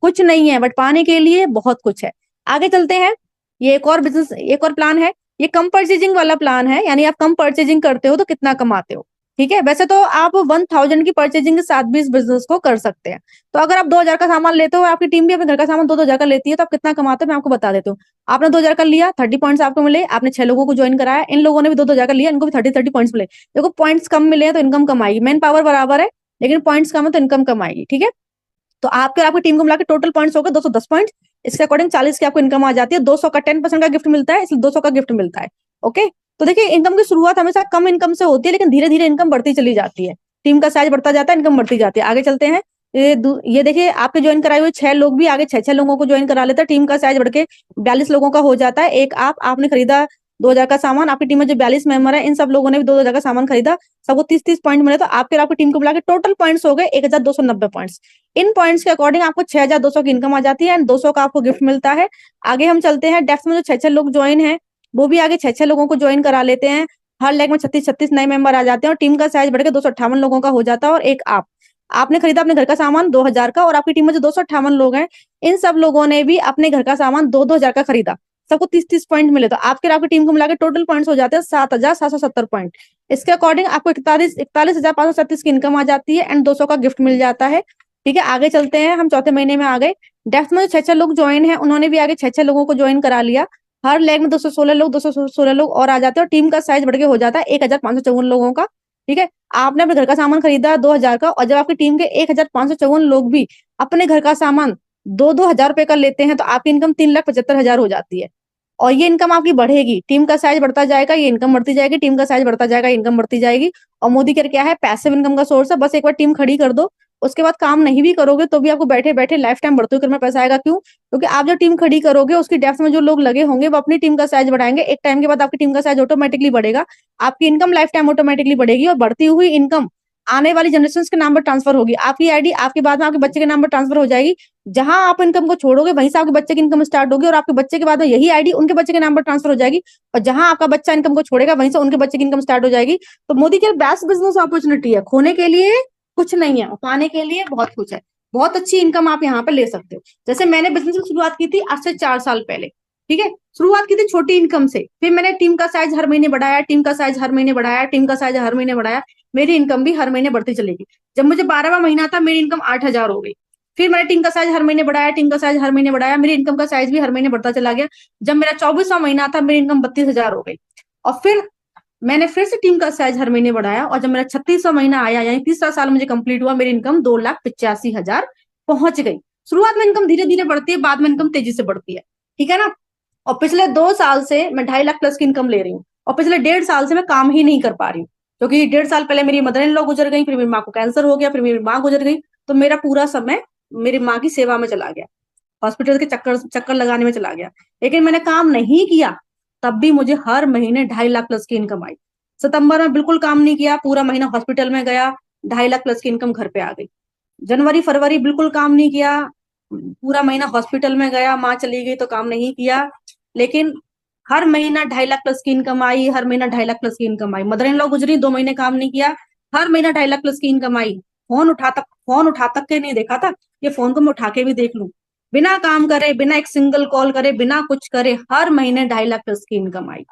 कुछ नहीं है बट पाने के लिए बहुत कुछ है। आगे चलते हैं। ये एक और बिजनेस, एक और प्लान है, ये कम परचेजिंग वाला प्लान है, यानी आप कम परचेजिंग करते हो तो कितना कमाते हो। ठीक है, वैसे तो आप 1000 की परचेजिंग के साथ भी इस बिजनेस को कर सकते हैं। तो अगर आप 2000 का सामान लेते हो, आपकी टीम भी अपने घर का सामान 2000 का लेती है, तो आप कितना कमाते हो मैं आपको बता देती हूँ। आपने 2000 का लिया, 30 पॉइंट्स आपको मिले, आपने 6 लोगों को ज्वाइन कराया, इन लोगों ने भी 2000 का लिया, इनको भी 30 पॉइंट्स मिले। देखो पॉइंट्स कम मिले हैं तो इनकम कम आएगी, मैन पावर बराबर है लेकिन पॉइंट्स कम है तो इनकम कम आएगी। ठीक है, तो आपके और आपकी टीम को मिलाकर टोटल पॉइंट्स हो गए 210 पॉइंट्स। इसके अकॉर्डिंग 40 की आपको इनकम आ जाती है, 200 का 10% का गिफ्ट मिलता है, इसलिए 200 का गिफ्ट मिलता है। ओके, तो देखिए इनकम की शुरुआत हमेशा कम इनकम से होती है, लेकिन धीरे धीरे इनकम बढ़ती चली जाती है, टीम का साइज बढ़ता जाता है, इनकम बढ़ती जाती है। आगे चलते हैं। ये देखिए आपके ज्वाइन कराए हुए 6 लोग भी आगे 6 लोगों को ज्वाइन करा लेते हैं, टीम का साइज बढ़ के 42 लोगों का हो जाता है। एक आपने खरीदा 2000 का सामान, आपकी टीम में जो 42 मेंबर है इन सब लोगों ने भी 2000 का सामान खरीदा, सबको 30-30 पॉइंट मिले, तो आपके और आपकी टीम को मिला के टोटल पॉइंट्स हो गए 1290 पॉइंट्स। इन पॉइंट्स के अकॉर्डिंग आपको 6200 की इनकम आ जाती है, एंड 200 का आपको गिफ्ट मिलता है। आगे हम चलते हैं। डेस्क में जो 6 लोग ज्वाइन है वो भी आगे 6 लोगों को ज्वाइन करा लेते हैं, हर लेग में 36 नए मेंबर आ जाते हैं, और टीम का साइज बढ़ के 258 लोगों का हो जाता है। और एक आपने खरीदा अपने घर का सामान 2000 का, और आपकी टीम में जो 258 लोग हैं इन सब लोगों ने भी अपने घर का सामान 2-2000 का खरीदा, सबको 30-30 पॉइंट मिले, तो आपकी टीम को मिलाकर टोटल पॉइंट्स हो जाते हैं 7770 पॉइंट। इसके अकॉर्डिंग आपको 41,537 की इनकम आ जाती है, एंड 200 का गिफ्ट मिल जाता है। ठीक है, आगे चलते हैं। हम चौथे महीने में आ गए। डेस्क में जो 6 लोग ज्वाइन है उन्होंने भी आगे 6 लोगों को ज्वाइन करा लिया, हर लेग में 216 लोग और आ जाते हैं, और टीम का साइज बढ़ के हो जाता है 1554 लोगों का। ठीक है, आपने अपने घर का सामान खरीदा 2000 का, और जब आपकी टीम के 1554 लोग भी अपने घर का सामान 2-2 हजार रुपए का लेते हैं, तो आपकी इनकम 3,75,000 हो जाती है। और ये इनकम आपकी बढ़ेगी, टीम का साइज बढ़ता जाएगा, ये इनकम बढ़ती जाएगी, टीम का साइज बढ़ता जाएगा, इनकम बढ़ती जाएगी। और मोदी केयर क्या है? पैसिव इनकम का सोर्स है। बस एक बार टीम खड़ी कर दो, उसके बाद काम नहीं भी करोगे तो भी आपको बैठे बैठे लाइफ टाइम बढ़ते हुए में पैसा आएगा। क्यों? क्योंकि आप जो टीम खड़ी करोगे उसकी डेप्थ में जो लोग लगे होंगे वो अपनी टीम का साइज बढ़ाएंगे, एक टाइम के बाद आपकी टीम का साइज ऑटोमेटिकली बढ़ेगा, आपकी इनकम लाइफ टाइम ऑटोमेटिकली बढ़ेगी, और बढ़ती हुई इनकम आने वाली जनरेशन के नाम पर ट्रांसफर होगी। आपकी आईडी आपके बाद में आपके बच्चे के नाम पर ट्रांसफर हो जाएगी, जहां आप इनकम को छोड़ोगे वहीं से आपके बच्चे की इनकम स्टार्ट होगी, और आपके बच्चे के बाद में यही आईडी उनके बच्चे के नाम पर ट्रांसफर हो जाएगी, और जहां आपका बच्चा इनकम को छोड़ेगा वहीं से उनके बच्चे की इनकम स्टार्ट हो जाएगी। तो मोदी के बेस्ट बिजनेस अपॉर्चुनिटी है, खोने के लिए कुछ नहीं है, पाने के लिए बहुत कुछ है। बहुत अच्छी इनकम आप यहाँ पे ले सकते हो। जैसे मैंने बिजनेस की शुरुआत की थी आज से 4 साल पहले। ठीक है, शुरुआत की थी छोटी इनकम से, फिर मैंने टीम का साइज हर महीने बढ़ाया, टीम का साइज हर महीने बढ़ाया, टीम का साइज हर महीने बढ़ाया, मेरी इनकम भी हर महीने बढ़ती चलेगी। जब मुझे 12वां महीना था मेरी इनकम 8000 हो गई, फिर मैंने टीम का साइज हर महीने बढ़ाया, टीम का साइज हर महीने बढ़ाया, मेरी इनकम का साइज भी हर महीने बढ़ता चला गया। जब मेरा 24वां महीना था मेरी इनकम 32,000 हो गई, और फिर मैंने फिर से टीम का साइज हर महीने बढ़ाया, और जब मेरा 36वां महीना आया यानी तीसरा साल मुझे कंप्लीट हुआ, मेरी इनकम 2,85,000 पहुंच गई। शुरुआत में इनकम धीरे धीरे बढ़ती है, बाद में इनकम तेजी से बढ़ती है। ठीक है ना? और पिछले 2 साल से मैं 2.5 लाख प्लस की इनकम ले रही हूँ, और पिछले 1.5 साल से मैं काम ही नहीं कर पा रही हूँ, क्योंकि 1.5 साल पहले मेरी मदर इन लॉ गुजर गई, फिर मेरी माँ को कैंसर हो गया, फिर मेरी माँ गुजर गई, तो मेरा पूरा समय मेरी माँ की सेवा में चला गया, हॉस्पिटल के चक्कर चक्कर लगाने में चला गया। लेकिन मैंने काम नहीं किया, तब भी मुझे हर महीने 2.5 लाख प्लस की इनकम आई। सितंबर में बिल्कुल काम नहीं किया, पूरा महीना हॉस्पिटल में गया, 2.5 लाख प्लस की इनकम घर पे आ गई। जनवरी फरवरी बिल्कुल काम नहीं किया, पूरा महीना हॉस्पिटल में गया, माँ चली गई तो काम नहीं किया, लेकिन हर महीना 2.5 लाख प्लस की इनकम आई, हर महीना 2.5 लाख प्लस की income I. Mother in law गुजरी, 2 महीने काम नहीं किया, हर महीना 2.5 लाख प्लस की इनकम आई। फोन उठा तक के नहीं देखा था, ये फोन को मैं उठा के भी देख लूं, बिना काम करे, बिना एक सिंगल कॉल करे, बिना कुछ करे, हर महीने 2.5 लाख प्लस की इनकम आई।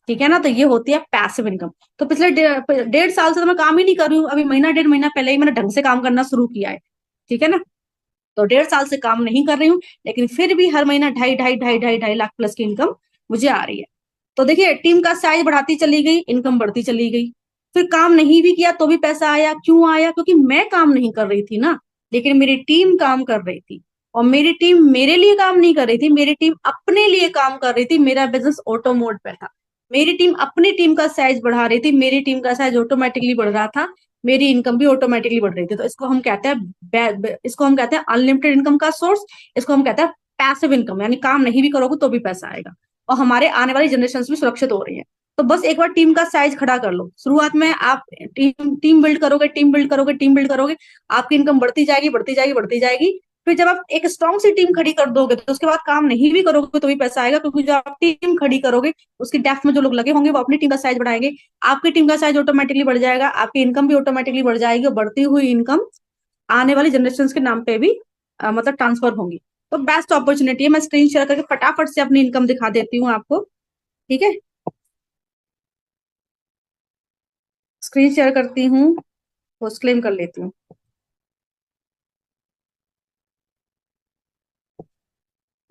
ठीक है ना? तो ये होती है पैसिव इनकम। तो पिछले 1.5 साल से तो मैं काम ही नहीं कर रही हूँ, अभी महीना 1.5 महीना पहले ही मैंने ढंग से काम करना शुरू किया है। ठीक है ना? तो 1.5 साल से काम नहीं कर रही हूँ, लेकिन फिर भी हर महीना 2.5 2.5 2.5 2.5 लाख प्लस की इनकम मुझे आ रही है। तो देखिए टीम का साइज बढ़ाती चली गई, इनकम बढ़ती चली गई। फिर काम नहीं भी किया तो भी पैसा आया, क्यों आया? क्योंकि मैं काम नहीं कर रही थी ना, लेकिन मेरी टीम काम कर रही थी। और मेरी टीम मेरे लिए काम नहीं कर रही थी, मेरी टीम अपने लिए काम कर रही थी। मेरा बिजनेस ऑटो मोड पे था। मेरी टीम अपनी टीम का साइज बढ़ा रही थी, मेरी टीम का साइज ऑटोमेटिकली बढ़ रहा था, मेरी इनकम भी ऑटोमेटिकली बढ़ रही थी। तो इसको हम कहते हैं अनलिमिटेड इनकम का सोर्स। इसको हम कहते हैं पैसिव इनकम, यानी काम नहीं भी करोगे तो भी पैसा आएगा। और हमारे आने वाली जनरेशन भी सुरक्षित हो रही है। तो बस एक बार टीम का साइज खड़ा कर लो। शुरुआत में आप टीम टीम बिल्ड करोगे, टीम बिल्ड करोगे, टीम बिल्ड करोगे, आपकी इनकम बढ़ती जाएगी, बढ़ती जाएगी, बढ़ती जाएगी। फिर जब आप एक स्ट्रॉन्ग सी टीम खड़ी कर दोगे तो उसके बाद काम नहीं भी करोगे तो भी पैसा आएगा, क्योंकि जो आप टीम खड़ी करोगे उसकी डेप्थ में जो लोग लगे होंगे वो अपनी टीम का साइज बढ़ाएंगे। आपकी टीम का साइज ऑटोमेटिकली बढ़ जाएगा, आपकी इनकम भी ऑटोमेटिकली बढ़ जाएगी, और बढ़ती हुई इनकम आने वाली जनरेशन के नाम पे भी मतलब ट्रांसफर होंगी। तो बेस्ट अपॉर्चुनिटी है। मैं स्क्रीन शेयर करके फटाफट से अपनी इनकम दिखा देती हूँ आपको। ठीक है, स्क्रीन शेयर करती हूँ, पोस्ट क्लेम कर लेती हूँ।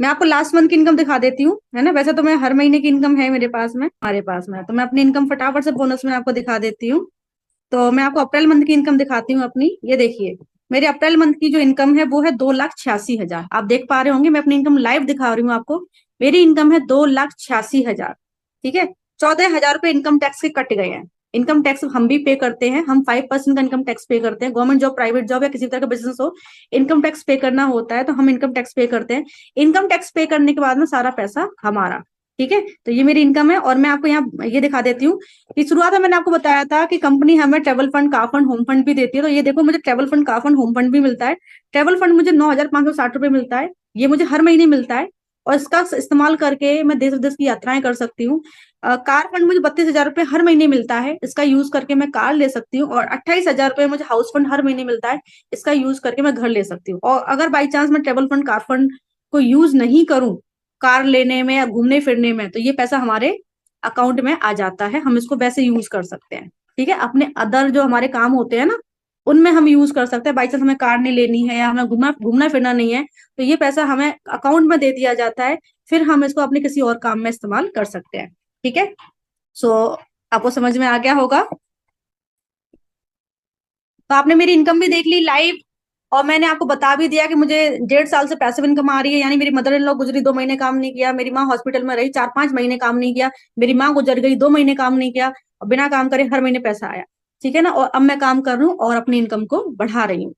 मैं आपको लास्ट मंथ की इनकम दिखा देती हूँ, है ना? वैसे तो मैं हर महीने की इनकम है मेरे पास में, हमारे पास में, तो मैं अपनी इनकम फटाफट से बोनस में आपको दिखा देती हूँ। तो मैं आपको अप्रैल मंथ की इनकम दिखाती हूँ अपनी। ये देखिए, मेरे अप्रैल मंथ की जो इनकम है वो है 2,86,000। आप देख पा रहे होंगे, मैं अपनी इनकम लाइव दिखा रही हूँ आपको। मेरी इनकम है 2,86,000। ठीक है, 14,000 रुपये इनकम टैक्स के कट गए हैं। इनकम टैक्स हम भी पे करते हैं, हम 5% का इनकम टैक्स पे करते हैं। गवर्नमेंट जॉब, प्राइवेट जॉब या किसी तरह का बिजनेस हो, इनकम टैक्स पे करना होता है, तो हम इनकम टैक्स पे करते हैं। इनकम टैक्स पे करने के बाद में सारा पैसा हमारा। ठीक है, तो ये मेरी इनकम है। और मैं आपको यहाँ ये दिखा देती हूँ कि शुरुआत में मैंने आपको बताया था कि कंपनी हमें travel fund, car fund, home fund भी देती है। तो ये देखो, मुझे travel fund, car fund, home fund भी मिलता है। ट्रेवल फंड मुझे 9,560 रुपये मिलता है, ये मुझे हर महीने मिलता है। और इसका इस्तेमाल करके मैं देश विदेश की यात्राएं कर सकती हूँ। कार फंड मुझे 32,000 रुपये हर महीने मिलता है, इसका यूज करके मैं कार ले सकती हूँ। और 28,000 रुपये मुझे हाउस फंड हर महीने मिलता है, इसका यूज करके मैं घर ले सकती हूँ। और अगर बाई चांस मैं ट्रेवल फंड, कार फंड को यूज नहीं करूँ कार लेने में या घूमने फिरने में, तो ये पैसा हमारे अकाउंट में आ जाता है, हम इसको वैसे यूज कर सकते हैं। ठीक है, अपने अदर जो हमारे काम होते हैं ना, उनमें हम यूज कर सकते हैं। बाई चांस हमें कार नहीं लेनी है या हमें घूमना घूमना फिरना नहीं है, तो ये पैसा हमें अकाउंट में दे दिया जाता है। फिर हम इसको अपने किसी और काम में इस्तेमाल कर सकते हैं। ठीक है, सो आपको समझ में आ गया होगा। तो आपने मेरी इनकम भी देख ली लाइव, और मैंने आपको बता भी दिया कि मुझे 1.5 साल से पैसिव इनकम आ रही है। यानी मेरी मदर इन लॉ गुजरी, 2 महीने काम नहीं किया, मेरी माँ हॉस्पिटल में रही 4-5 महीने काम नहीं किया, मेरी माँ गुजर गई 2 महीने काम नहीं किया, और बिना काम करे हर महीने पैसा आया। ठीक है ना, और अब मैं काम कर रही हूँ और अपनी इनकम को बढ़ा रही हूँ।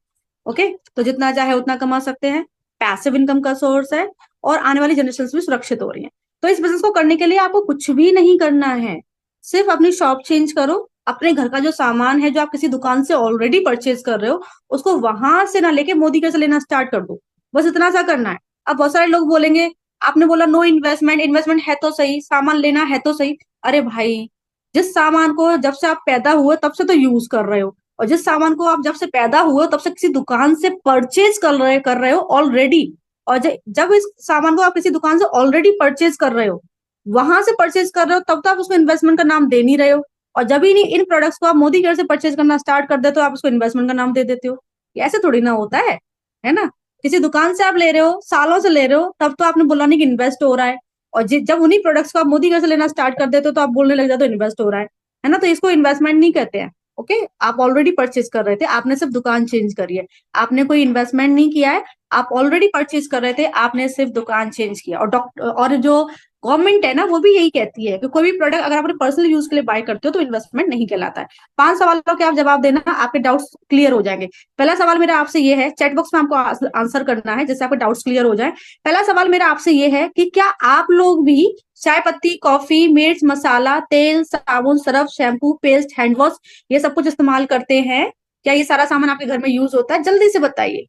ओके, तो जितना चाहे उतना कमा सकते हैं, पैसिव इनकम का सोर्स है, और आने वाली जनरेशन भी सुरक्षित हो रही है। तो इस बिजनेस को करने के लिए आपको कुछ भी नहीं करना है, सिर्फ अपनी शॉप चेंज करो। अपने घर का जो सामान है, जो आप किसी दुकान से ऑलरेडी परचेज कर रहे हो, उसको वहां से ना लेके मोदी के से लेना स्टार्ट कर दो। बस इतना सा करना है। अब बहुत सारे लोग बोलेंगे, आपने बोला नो इन्वेस्टमेंट, इन्वेस्टमेंट है तो सही, सामान लेना है तो सही। अरे भाई, जिस सामान को जब से आप पैदा हुए तब से तो यूज कर रहे हो, और जिस सामान को आप जब से पैदा हुए हो तब से किसी दुकान से परचेज कर रहे हो ऑलरेडी, और जब इस सामान को आप किसी दुकान से ऑलरेडी परचेज कर रहे हो, वहां से परचेज कर रहे हो, तब तो आप उसको इन्वेस्टमेंट का नाम दे नहीं रहे हो। और जब ही नहीं इन प्रोडक्ट्स को आप मोदी केयर से परचेज करना स्टार्ट कर देते हो, आप उसको इन्वेस्टमेंट का नाम दे देते हो। ये ऐसे थोड़ी ना होता है ना? किसी दुकान से आप ले रहे हो, सालों से ले रहे हो, तब तो आपने बोला नहीं कि इन्वेस्ट हो रहा है। और जब उन्हीं प्रोडक्ट्स को आप मोदी केयर से लेना स्टार्ट कर देते हो, तो आप बोलने लग जाते हो इन्वेस्ट हो रहा है ना? तो इसको इन्वेस्टमेंट नहीं कहते हैं। ओके, आप ऑलरेडी परचेज कर रहे थे, आपने सिर्फ दुकान चेंज करी है, आपने कोई इन्वेस्टमेंट नहीं किया है। आप ऑलरेडी परचेज कर रहे थे, आपने सिर्फ दुकान चेंज किया। और डॉक्टर और जो गवर्नमेंट है ना, वो भी यही कहती है कि कोई भी प्रोडक्ट अगर आप अपने पर्सनल यूज के लिए बाय करते हो तो इन्वेस्टमेंट नहीं कहलाता है। 5 सवालों के आप जवाब देना, आपके डाउट्स क्लियर हो जाएंगे। पहला सवाल मेरा आपसे ये है, चैट बॉक्स में आपको आंसर करना है जिससे आपके डाउट्स क्लियर हो जाए। पहला सवाल मेरा आपसे ये है कि क्या आप लोग भी चाय पत्ती, कॉफी, मिर्च, मसाला, तेल, साबुन, Surf, shampoo, paste, hand wash, ये सब कुछ इस्तेमाल करते हैं? क्या ये सारा सामान आपके घर में यूज होता है? जल्दी से बताइए।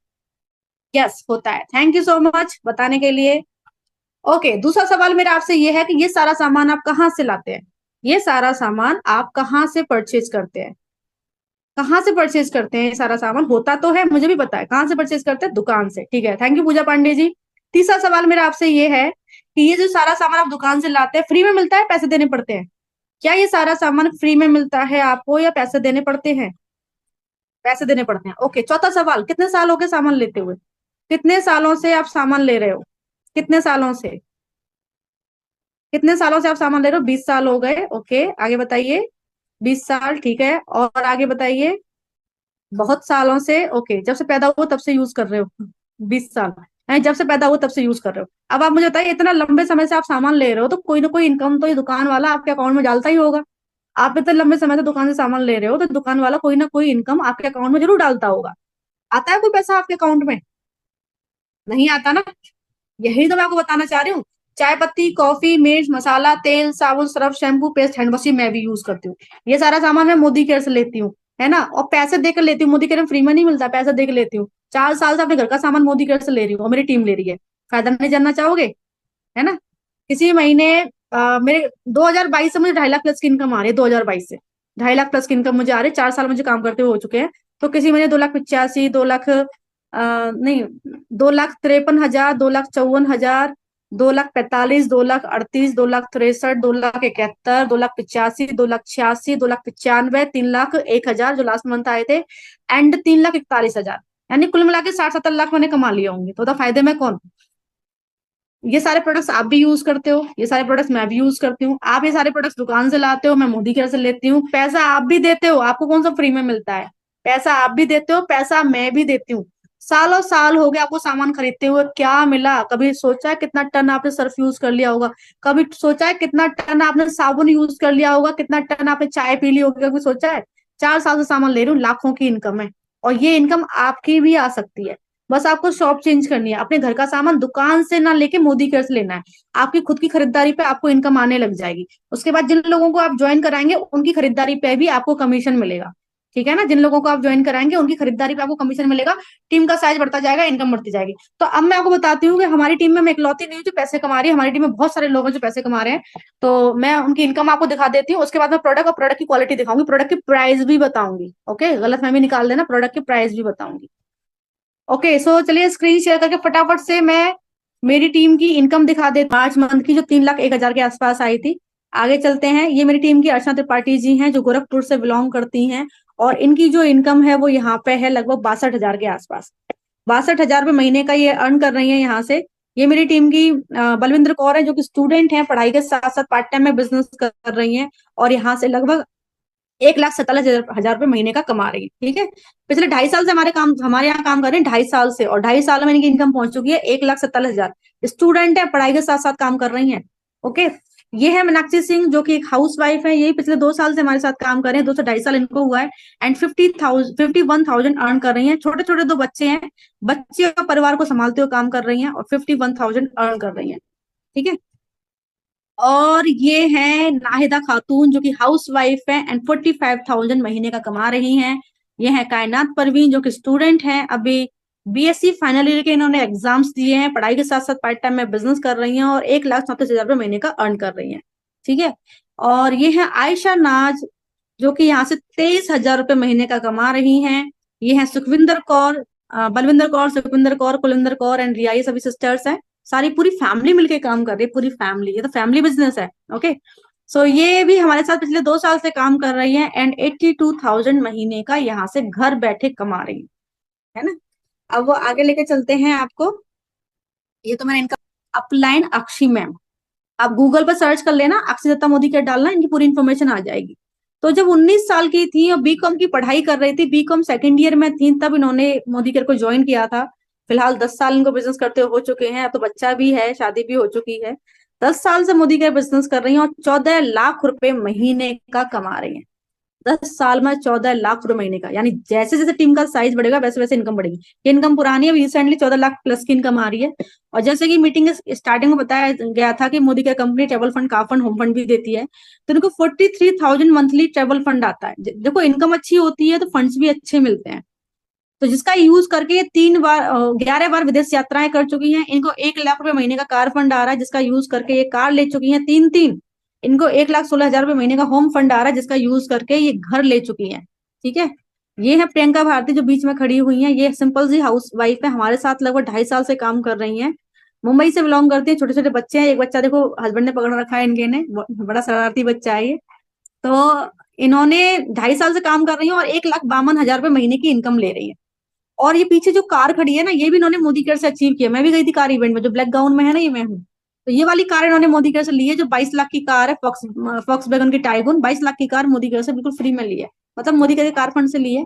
यस, होता है। थैंक यू सो मच बताने के लिए। ओके, दूसरा सवाल मेरा आपसे ये है कि ये सारा सामान आप कहाँ से लाते हैं? ये सारा सामान आप कहाँ से परचेज करते हैं? कहाँ से परचेज करते हैं? ये सारा सामान होता तो है, मुझे भी पता है, कहाँ से परचेज करते हैं? दुकान से। ठीक है, थैंक यू पूजा पांडे जी। तीसरा सवाल मेरा आपसे ये है कि ये जो सारा सामान आप दुकान से लाते हैं, फ्री में मिलता है, पैसे देने पड़ते हैं? क्या ये सारा सामान फ्री में मिलता है आपको, या पैसे देने पड़ते हैं? पैसे देने पड़ते हैं। ओके, चौथा सवाल, कितने साल हो गए सामान लेते हुए? कितने सालों से आप सामान ले रहे हो? कितने सालों से? कितने सालों से आप सामान ले रहे हो? 20 साल हो गए, ओके, आगे बताइए। 20 साल, ठीक है, और आगे बताइए। बहुत सालों से, ओके, जब से पैदा हुआ तब से यूज कर रहे हो। 20 साल है, जब से पैदा हुआ तब से यूज कर रहे हो। अब आप मुझे बताइए, इतना लंबे समय से आप सामान ले रहे हो तो कोई ना कोई इनकम तो ये दुकान वाला आपके अकाउंट में डालता ही होगा। आप इतने लंबे समय से दुकान से सामान ले रहे हो तो दुकान वाला कोई ना कोई इनकम आपके अकाउंट में जरूर डालता होगा। आता है कोई पैसा आपके अकाउंट में? नहीं आता ना। यही तो मैं आपको बताना चाह रही हूँ। चाय पत्ती, कॉफी, मिर्च, मसाला, तेल, साबुन, Surf, shampoo, paste, hand wash मैं भी यूज करती हूँ। ये सारा सामान मैं मोदी केयर से लेती हूँ, है ना, और पैसे देकर लेती हूँ। मोदी केयर में फ्री में नहीं मिलता, पैसे देकर लेती हूँ। 4 साल से अपने घर का सामान मोदी केयर से ले रही हूँ और मेरी टीम ले रही है। फायदा नहीं जानना चाहोगे? है ना। किसी महीने मेरे 2022 से मुझे 2.5 लाख प्लस की इनकम आ रही है। 2022 से 2.5 लाख प्लस की इनकम मुझे आ रही है। 4 साल मुझे काम करते हुए हो चुके हैं। तो किसी महीने 2 लाख 85, 2 लाख नहीं, 2 लाख 53 हजार, 2 लाख 54 हजार, 2 लाख 45, 2 लाख 38, 2 लाख 63, 2 लाख 71, 2 लाख 85, 2 लाख 86, 2 लाख 95, 3 लाख 1 हजार जो लास्ट मंथ आए थे, एंड 3 लाख 41 हजार। यानी कुल मिला के 60-70 लाख मैंने कमा लिया होंगे। तो फायदे में कौन? ये सारे प्रोडक्ट्स आप भी यूज करते हो, ये सारे प्रोडक्ट्स मैं भी यूज करती हूँ। आप ये सारे प्रोडक्ट्स दुकान से लाते हो, मैं मोदी केयर से लेती हूँ। पैसा आप भी देते हो, आपको कौन सा फ्री में मिलता है? पैसा आप भी देते हो, पैसा मैं भी देती हूँ। सालों साल हो गए आपको सामान खरीदते हुए, क्या मिला? कभी सोचा है कितना टन आपने सर्फ यूज कर लिया होगा? कभी सोचा है कितना टन आपने साबुन यूज कर लिया होगा? कितना टन आपने चाय पी ली होगी? कभी सोचा है? 4 साल से सामान ले रही हूँ, लाखों की इनकम है। और ये इनकम आपकी भी आ सकती है। बस आपको शॉप चेंज करनी है, अपने घर का सामान दुकान से ना लेके मोदी केयर से लेना है। आपकी खुद की खरीदारी पे आपको इनकम आने लग जाएगी। उसके बाद जिन लोगों को आप ज्वाइन कराएंगे उनकी खरीदारी पे भी आपको कमीशन मिलेगा। ठीक है ना, जिन लोगों को आप ज्वाइन कराएंगे उनकी खरीदारी पे आपको कमीशन मिलेगा। टीम का साइज बढ़ता जाएगा, इनकम बढ़ती जाएगी। तो अब मैं आपको बताती हूँ कि हमारी टीम में मैं इकलौती नहीं हूँ जो पैसे कमा रही है। हमारी टीम में बहुत सारे लोग हैं जो पैसे कमा रहे हैं। तो मैं उनकी इनकम आपको दिखा देती हूँ। उसके बाद मैं प्रोडक्ट और प्रोडक्ट की क्वालिटी दिखाऊंगी, प्रोडक्ट की प्राइस भी बताऊंगी। ओके, गलतफहमी निकाल देना, प्रोडक्ट की प्राइस भी बताऊंगी। ओके, सो चलिए स्क्रीन शेयर करके फटाफट से मैं मेरी टीम की इनकम दिखा दे। 5 मंथ की जो 3 लाख 1 हजार के आसपास आई थी। आगे चलते हैं। ये मेरी टीम की अर्चना त्रिपाठी जी हैं जो गोरखपुर से बिलोंग करती हैं। और इनकी जो इनकम है वो यहाँ पे है लगभग 62 हजार के आसपास। 62 हजार रुपये महीने का ये अर्न कर रही है यहाँ से। ये मेरी टीम की बलविंदर कौर है जो कि स्टूडेंट है, पढ़ाई के साथ साथ पार्ट टाइम में बिजनेस कर रही हैं। और यहाँ से लगभग 1 लाख 47 हजार रुपये महीने का कमा रही है। ठीक है। पिछले 2.5 साल से हमारे यहाँ काम कर रहे हैं, 2.5 साल से, और 2.5 साल में इनकी इनकम पहुंच चुकी है 1 लाख 47 हजार। स्टूडेंट है, पढ़ाई के साथ साथ काम कर रही हैं। ओके। ये है मीनाक्षी सिंह जो कि एक हाउस वाइफ है। यही पिछले 2 साल से हमारे साथ काम कर रहे हैं, 2 से 2.5 साल इनको हुआ है। एंड 51,000 अर्न कर रही हैं। छोटे छोटे 2 बच्चे हैं, बच्चे और परिवार को संभालते हुए काम कर रही हैं और 51,000 अर्न कर रही हैं। ठीक है। और ये है नाहिदा खातून जो कि हाउस वाइफ है एंड 45,000 महीने का कमा रही हैं। ये है कायनात परवीन जो कि स्टूडेंट है अभी, बीएससी फाइनल ईयर के इन्होंने एग्जाम्स दिए हैं, पढ़ाई के साथ साथ पार्ट टाइम में बिजनेस कर रही हैं और 1,34 हजार रुपये महीने का अर्न कर रही हैं। ठीक है। और ये है आयशा नाज जो कि यहाँ से 23 हजार रुपये महीने का कमा रही हैं। ये है सुखविंदर कौर, बलविंदर कौर, सुखविंदर कौर, कुलिंदर कौर एंड रिया, ये सभी सिस्टर्स हैं। सारी पूरी फैमिली मिलके काम कर रही है, पूरी फैमिली, ये तो फैमिली बिजनेस है। ओके। सो ये भी हमारे साथ पिछले 2 साल से काम कर रही है एंड 82,000 महीने का यहाँ से घर बैठे कमा रही है ना। अब वो आगे लेके चलते हैं आपको। ये तो मैंने इनका अपलाइन अक्षी मैम, आप गूगल पर सर्च कर लेना, अक्षय दत्ता मोदी केयर डालना, इनकी पूरी इन्फॉर्मेशन आ जाएगी। तो जब 19 साल की थी और बीकॉम की पढ़ाई कर रही थी, बीकॉम सेकंड ईयर में थी, तब इन्होंने मोदी केयर को ज्वाइन किया था। फिलहाल 10 साल इनको बिजनेस करते हो चुके हैं। अब तो बच्चा भी है, शादी भी हो चुकी है। 10 साल से मोदी केयर बिजनेस कर रही हैं और 14 लाख रुपए महीने का कमा रही हैं। 10 साल में 14 लाख रुपए महीने का, यानी जैसे जैसे टीम का साइज बढ़ेगा वैसे वैसे इनकम बढ़ेगी। ये इनकम पुरानी है, रिसेंटली 14 लाख प्लस की इनकम आ रही है। और जैसे कि मीटिंग स्टार्टिंग में बताया गया था कि Modi care company travel fund, car fund, home fund भी देती है। तो इनको 43,000 मंथली ट्रेवल फंड आता है। देखो इनकम अच्छी होती है तो फंड्स भी अच्छे मिलते हैं। तो जिसका यूज करके ये 3 बार 11 बार विदेश यात्राएं कर चुकी हैं। इनको 1 लाख रुपए महीने का कार फंड आ रहा है जिसका यूज करके ये कार ले चुकी हैं 3 3। इनको 1,16 हजार रुपए महीने का होम फंड आ रहा है जिसका यूज करके ये घर ले चुकी हैं। ठीक है। ये है प्रियंका भारती जो बीच में खड़ी हुई है। ये सिंपल सी हाउस वाइफ है, हमारे साथ लगभग 2.5 साल से काम कर रही है। मुंबई से बिलोंग करती है। छोटे छोटे बच्चे हैं, एक बच्चा देखो हस्बैंड ने पकड़ रखा है इनके ने, बड़ा शरारती बच्चा है ये। तो इन्होंने 2.5 साल से काम कर रही है और 1,52 हजार रुपए महीने की इनकम ले रही है। और ये पीछे जो कार खड़ी है ना, ये भी इन्होंने मोदी केयर से अचीव किया। मैं भी गई थी कार इवेंट में, जो ब्लैक गाउन में है ना, ये मैं हूँ। तो ये वाली कार इन्होंने मोदी केयर से ली है, जो 22 लाख की कार है, फॉक्स वैगन की टाइगुन, 22 लाख की कार मोदी केयर से बिल्कुल फ्री में ली है, मतलब मोदी केयर के कार फंड से ली है।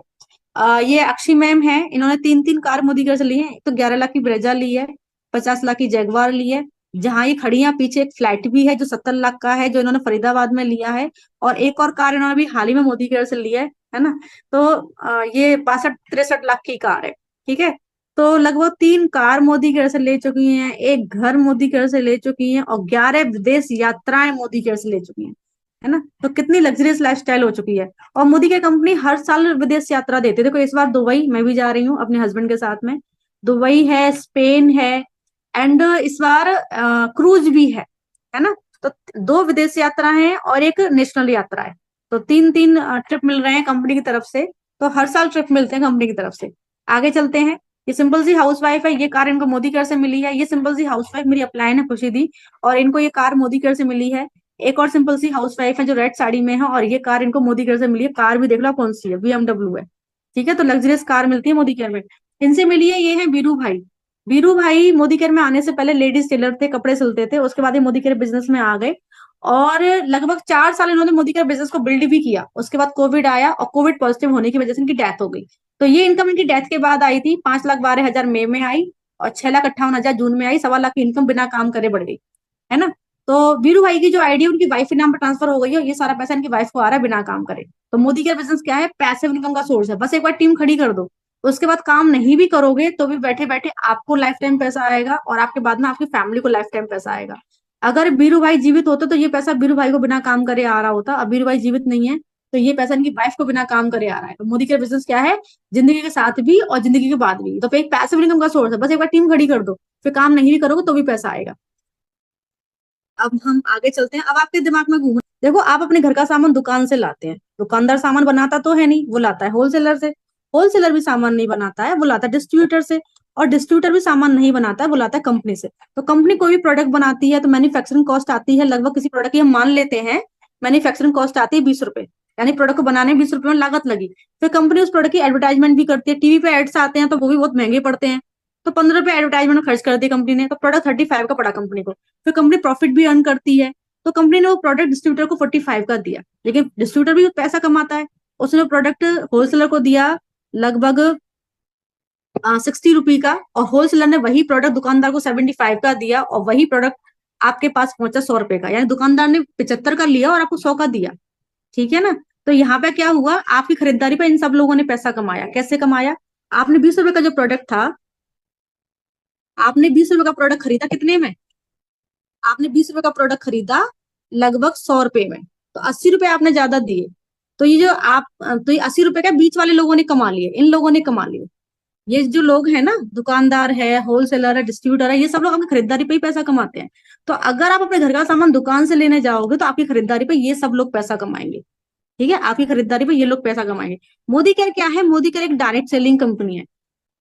ये अक्षी मैम है, इन्होंने 3 3 कार मोदी केयर से ली है। एक तो 11 लाख की ब्रेजा ली है, 50 लाख की जगुआर ली है, जहां ये खड़ी है पीछे एक फ्लैट भी है जो 70 लाख का है, जो इन्होंने फरीदाबाद में लिया है। और एक और कार इन्होंने भी हाल ही में मोदी केयर से ली है ना। तो ये 62 63 लाख की कार है। ठीक है। तो लगभग 3 कार मोदी केयर से ले चुकी हैं, एक घर मोदी केयर से ले चुकी हैं, और 11 विदेश यात्राएं मोदी केयर से ले चुकी हैं, है ना। तो कितनी लग्जरियस लाइफस्टाइल हो चुकी है। और मोदी केयर कंपनी हर साल विदेश यात्रा देती है। देखो इस बार दुबई मैं भी जा रही हूँ अपने हस्बैंड के साथ में। दुबई है, स्पेन है, एंड इस बार क्रूज भी है ना। तो 2 विदेश यात्रा है और एक नेशनल यात्रा है। तो 3 3 ट्रिप मिल रहे हैं कंपनी की तरफ से। तो हर साल ट्रिप मिलते हैं कंपनी की तरफ से। आगे चलते हैं। ये सिंपल सी हाउसवाइफ है, ये कार इनको मोदी केयर से मिली है। ये सिंपल सी हाउसवाइफ मेरी अपलाइन है खुशी दी, और इनको ये कार मोदी केयर से मिली है। एक और सिंपल सी हाउसवाइफ है जो रेड साड़ी में है, और ये कार इनको मोदी केयर से मिली है। कार भी देख लो कौन सी है, BMW है। ठीक है। तो लग्जरियस कार मिलती है मोदी केयर में। इनसे मिली है, ये है बीरू भाई। बीरू भाई मोदी केयर में आने से पहले लेडीज टेलर थे, कपड़े सिलते थे। उसके बाद ये मोदी केयर बिजनेस में आ गए, और लगभग 4 साल इन्होंने मोदी केयर बिजनेस को बिल्ड भी किया। उसके बाद कोविड आया, और कोविड पॉजिटिव होने की वजह से इनकी डेथ हो गई। तो ये इनकम इनकी डेथ के बाद आई थी। 5,12,000 मई में आई, और 6,58,000 जून में आई। 1.25 लाख की इनकम बिना काम करे बढ़ गई, है ना। तो वीरू भाई की जो आईडी उनकी वाइफ के नाम पर ट्रांसफर हो गई है, ये सारा पैसा इनकी वाइफ को आ रहा है बिना काम करे। तो मोदी केयर बिजनेस क्या है, पैसिव इनकम का सोर्स है। बस एक बार टीम खड़ी कर दो, उसके बाद काम नहीं भी करोगे तो भी बैठे बैठे आपको लाइफ टाइम पैसा आएगा, और आपके बाद में आपकी फैमिली को लाइफ टाइम पैसा आएगा। अगर बीरू भाई जीवित होते तो ये पैसा बीरू भाई को बिना काम करे आ रहा होता। अब बीरू भाई जीवित नहीं है, तो ये पैसा इनकी वाइफ को बिना काम करे आ रहा है। तो मोदी केयर बिजनेस क्या है, जिंदगी के साथ भी और जिंदगी के बाद भी। तो एक पैसिव इनकम का सोर्स है। बस एक बार टीम खड़ी कर दो, फिर काम नहीं भी करोगे तो भी पैसा आएगा। अब हम आगे चलते हैं। अब आपके दिमाग में घूम, देखो आप अपने घर का सामान दुकान से लाते हैं, दुकानदार सामान बनाता तो है नहीं, वो लाता है होलसेलर से। होलसेलर भी सामान नहीं बनाता है, वो लाता है डिस्ट्रीब्यूटर से। और डिस्ट्रीब्यूटर भी सामान नहीं बनाता है, वो लाता है कंपनी से। तो कंपनी कोई भी प्रोडक्ट बनाती है तो मैन्युफैक्चरिंग कॉस्ट आती है लगभग, किसी प्रोडक्ट की हम मान लेते हैं मैन्युफैक्चरिंग कॉस्ट आती है 20 रुपए, यानी प्रोडक्ट को बनाने में 20 रुपए में लागत लगी। फिर कंपनी उस प्रोडक्ट की एडवर्टाइजमेंट भी करती है, टीवी पे एड्स आते हैं तो वो भी बहुत महंगे पड़ते हैं। तो 15 रुपए एडवर्टाइजमेंट में खर्च कर दी कंपनी ने, तो प्रोडक्ट 35 का पड़ा कंपनी को। फिर कंपनी प्रॉफिट भी अर्न करती है। तो कंपनी ने वो प्रोडक्ट डिस्ट्रीब्यूटर को 45 का दिया, लेकिन डिस्ट्रीब्यूटर भी पैसा कमाता है। उसने प्रोडक्ट होलसेलर को दिया लगभग 60 रुपए का, और होलसेलर ने वही प्रोडक्ट दुकानदार को 75 का दिया, और वही प्रोडक्ट आपके पास पहुंचा 100 रुपए का। यानी दुकानदार ने 75 का लिया और आपको 100 का दिया। ठीक है ना। तो यहाँ पे क्या हुआ, आपकी खरीदारी पे इन सब लोगों ने पैसा कमाया। कैसे कमाया, आपने 20 रुपए का जो प्रोडक्ट था, आपने 20 रुपए का प्रोडक्ट खरीदा कितने में, आपने 20 रुपए का प्रोडक्ट खरीदा लगभग 100 रुपए में, तो 80 रुपए आपने ज्यादा दिए। तो ये जो आप, तो ये 80 रुपए का बीच वाले लोगों ने कमा लिए, इन लोगों ने कमा लिए। ये जो लोग हैं ना, दुकानदार है, होलसेलर है, डिस्ट्रीब्यूटर है, ये सब लोग अपनी खरीदारी पे ही पैसा कमाते हैं। तो अगर आप अपने घर का सामान दुकान से लेने जाओगे तो आपकी खरीदारी पे ये सब लोग पैसा कमाएंगे। ठीक है, आपकी खरीदारी पे ये लोग पैसा कमाएंगे। मोदी केयर क्या है, मोदी केयर एक डायरेक्ट सेलिंग कंपनी है।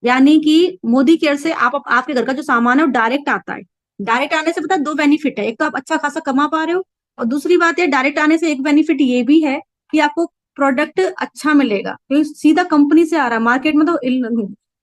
यानी कि मोदी केयर से आपके घर का जो सामान है वो डायरेक्ट आता है। डायरेक्ट आने से पता है 2 बेनिफिट है, एक तो आप अच्छा खासा कमा पा रहे हो, और दूसरी बात है डायरेक्ट आने से एक बेनिफिट ये भी है कि आपको प्रोडक्ट अच्छा मिलेगा, क्योंकि सीधा कंपनी से आ रहा है। मार्केट में तो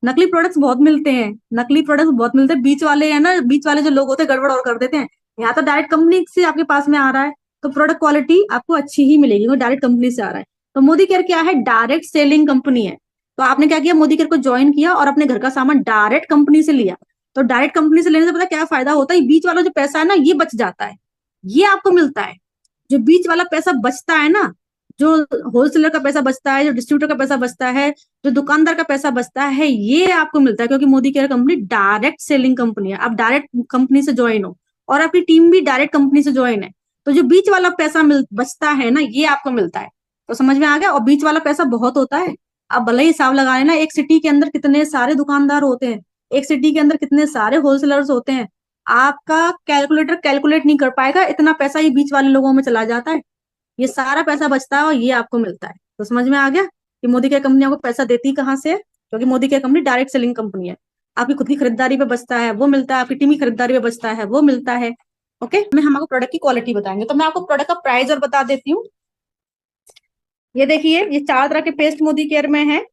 नकली प्रोडक्ट्स बहुत मिलते हैं, नकली प्रोडक्ट्स बहुत मिलते हैं। बीच वाले है ना, बीच वाले जो लोग होते हैं गड़बड़ और कर देते हैं। यहाँ तो डायरेक्ट कंपनी से आपके पास में आ रहा है, तो प्रोडक्ट क्वालिटी आपको अच्छी ही मिलेगी, वो डायरेक्ट कंपनी से आ रहा है। तो मोदी केयर क्या है, डायरेक्ट सेलिंग कंपनी है। तो आपने क्या किया, मोदी केयर को ज्वाइन किया और अपने घर का सामान डायरेक्ट कंपनी से लिया। तो डायरेक्ट कंपनी से लेने से पता क्या फायदा होता है, बीच वाला जो पैसा है ना ये बच जाता है, ये आपको मिलता है। जो बीच वाला पैसा बचता है ना, जो होलसेलर का पैसा बचता है, जो डिस्ट्रीब्यूटर का पैसा बचता है, जो दुकानदार का पैसा बचता है, ये आपको मिलता है। क्योंकि Modi care company direct selling company है, आप डायरेक्ट कंपनी से ज्वाइन हो, और आपकी टीम भी डायरेक्ट कंपनी से ज्वाइन है। तो जो बीच वाला पैसा बचता है ना, ये आपको मिलता है। तो समझ में आ गया। और बीच वाला पैसा बहुत होता है। आप भले ही हिसाब लगा लेना, एक सिटी के अंदर कितने सारे दुकानदार होते हैं, एक सिटी के अंदर कितने सारे होलसेलर्स होते हैं, आपका कैलकुलेटर कैलकुलेट नहीं कर पाएगा, इतना पैसा ये बीच वाले लोगों में चला जाता है। ये सारा पैसा बचता है और ये आपको मिलता है। तो समझ में आ गया कि मोदी केयर कंपनी आपको पैसा देती कहाँ से है, क्योंकि Modi care company direct selling company है। आपकी खुद की खरीदारी पे बचता है वो मिलता है, आपकी टीम की खरीदारी पे बचता है वो मिलता है। ओके, मैं हम आपको प्रोडक्ट की क्वालिटी बताएंगे। तो मैं आपको प्रोडक्ट का प्राइस और बता देती हूँ। ये देखिए, ये 4 तरह के पेस्ट मोदी केयर में है।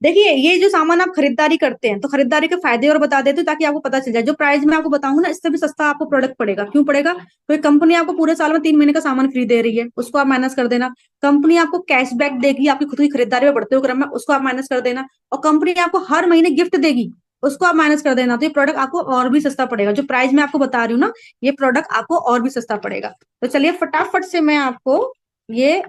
देखिए ये जो सामान आप खरीदारी करते हैं तो खरीदारी के फायदे और बता देते हैं ताकि आपको पता चल जाए। जो प्राइस मैं आपको बताऊंगा ना इससे भी सस्ता आपको प्रोडक्ट पड़ेगा। क्यों पड़ेगा? तो कंपनी आपको पूरे साल में 3 महीने का सामान फ्री दे रही है, उसको आप माइनस कर देना। कंपनी आपको कैशबैक देगी आपकी खुद की खरीदारी में बढ़ते हुए क्रम में, उसको आप माइनस कर देना। और कंपनी आपको हर महीने गिफ्ट देगी, उसको आप माइनस कर देना। तो ये प्रोडक्ट आपको और भी सस्ता पड़ेगा। जो प्राइस मैं आपको बता रही हूँ ना, ये प्रोडक्ट आपको और भी सस्ता पड़ेगा। तो चलिए फटाफट से मैं आपको ये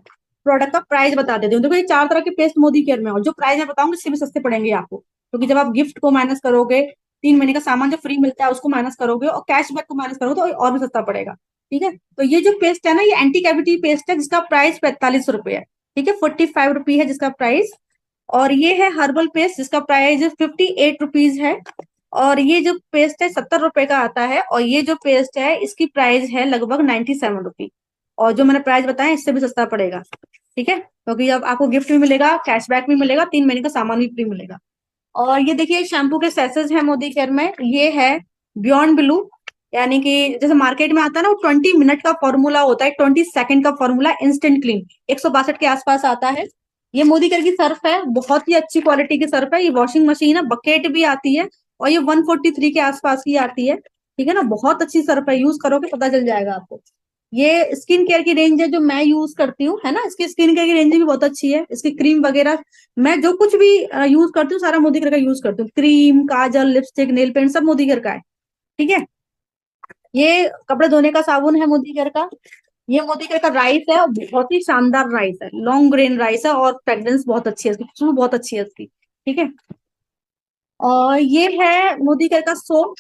प्रोडक्ट का प्राइस बता देती हूँ। देखो ये 4 तरह के पेस्ट मोदी केयर में, और जो प्राइस मैं बताऊंगी इससे भी सस्ते पड़ेंगे आपको, क्योंकि जब आप गिफ्ट को माइनस करोगे, 3 महीने का सामान जो फ्री मिलता है उसको माइनस करोगे और कैशबैक को माइनस करोगे तो और भी सस्ता पड़ेगा। ठीक है, तो ये जो पेस्ट है ना, ये एंटी कैविटी पेस्ट है जिसका प्राइस 45 रुपए है। ठीक है, 45 रुपी है जिसका प्राइस। और ये है हर्बल पेस्ट जिसका प्राइस 58 रुपीज है। और ये जो पेस्ट है 70 रुपए का आता है। और ये जो पेस्ट है इसकी प्राइस है लगभग 97 रुपी। और जो मैंने प्राइस बताया इससे भी सस्ता पड़ेगा। ठीक है, क्योंकि अब आपको गिफ्ट भी मिलेगा, कैशबैक भी मिलेगा, 3 महीने का सामान भी फ्री मिलेगा। और ये देखिए शैम्पू के सेसेस है मोदी केयर में। ये है बियॉन्ड ब्लू, यानी कि जैसे मार्केट में आता है ना, वो 20 मिनट का फॉर्मूला होता है, 20 सेकंड का फॉर्मूला, इंस्टेंट क्लीन, 162 के आसपास आता है। ये मोदी केयर की सर्फ है, बहुत ही अच्छी क्वालिटी की सर्फ है। ये वॉशिंग मशीन है, बकेट भी आती है। और ये 143 के आसपास की आती है। ठीक है ना, बहुत अच्छी सर्फ है, यूज करोगे पता चल जाएगा आपको। ये स्किन केयर की रेंज है जो मैं यूज करती हूँ, है ना। इसकी स्किन केयर की रेंज भी बहुत अच्छी है, इसकी क्रीम वगैरह। मैं जो कुछ भी यूज करती हूँ सारा मोदी केयर का यूज करती हूँ। क्रीम, काजल, लिपस्टिक, नेल पेंट सब मोदी केयर का है। ठीक है, ये कपड़े धोने का साबुन है मोदी केयर का। ये मोदी केयर का राइस है, और बहुत ही शानदार राइस है, लॉन्ग ग्रेन राइस है, और फ्रेग्रेंस बहुत अच्छी है इसकी, खुशबू बहुत अच्छी है इसकी। ठीक है, और ये है मोदी केयर का सोप।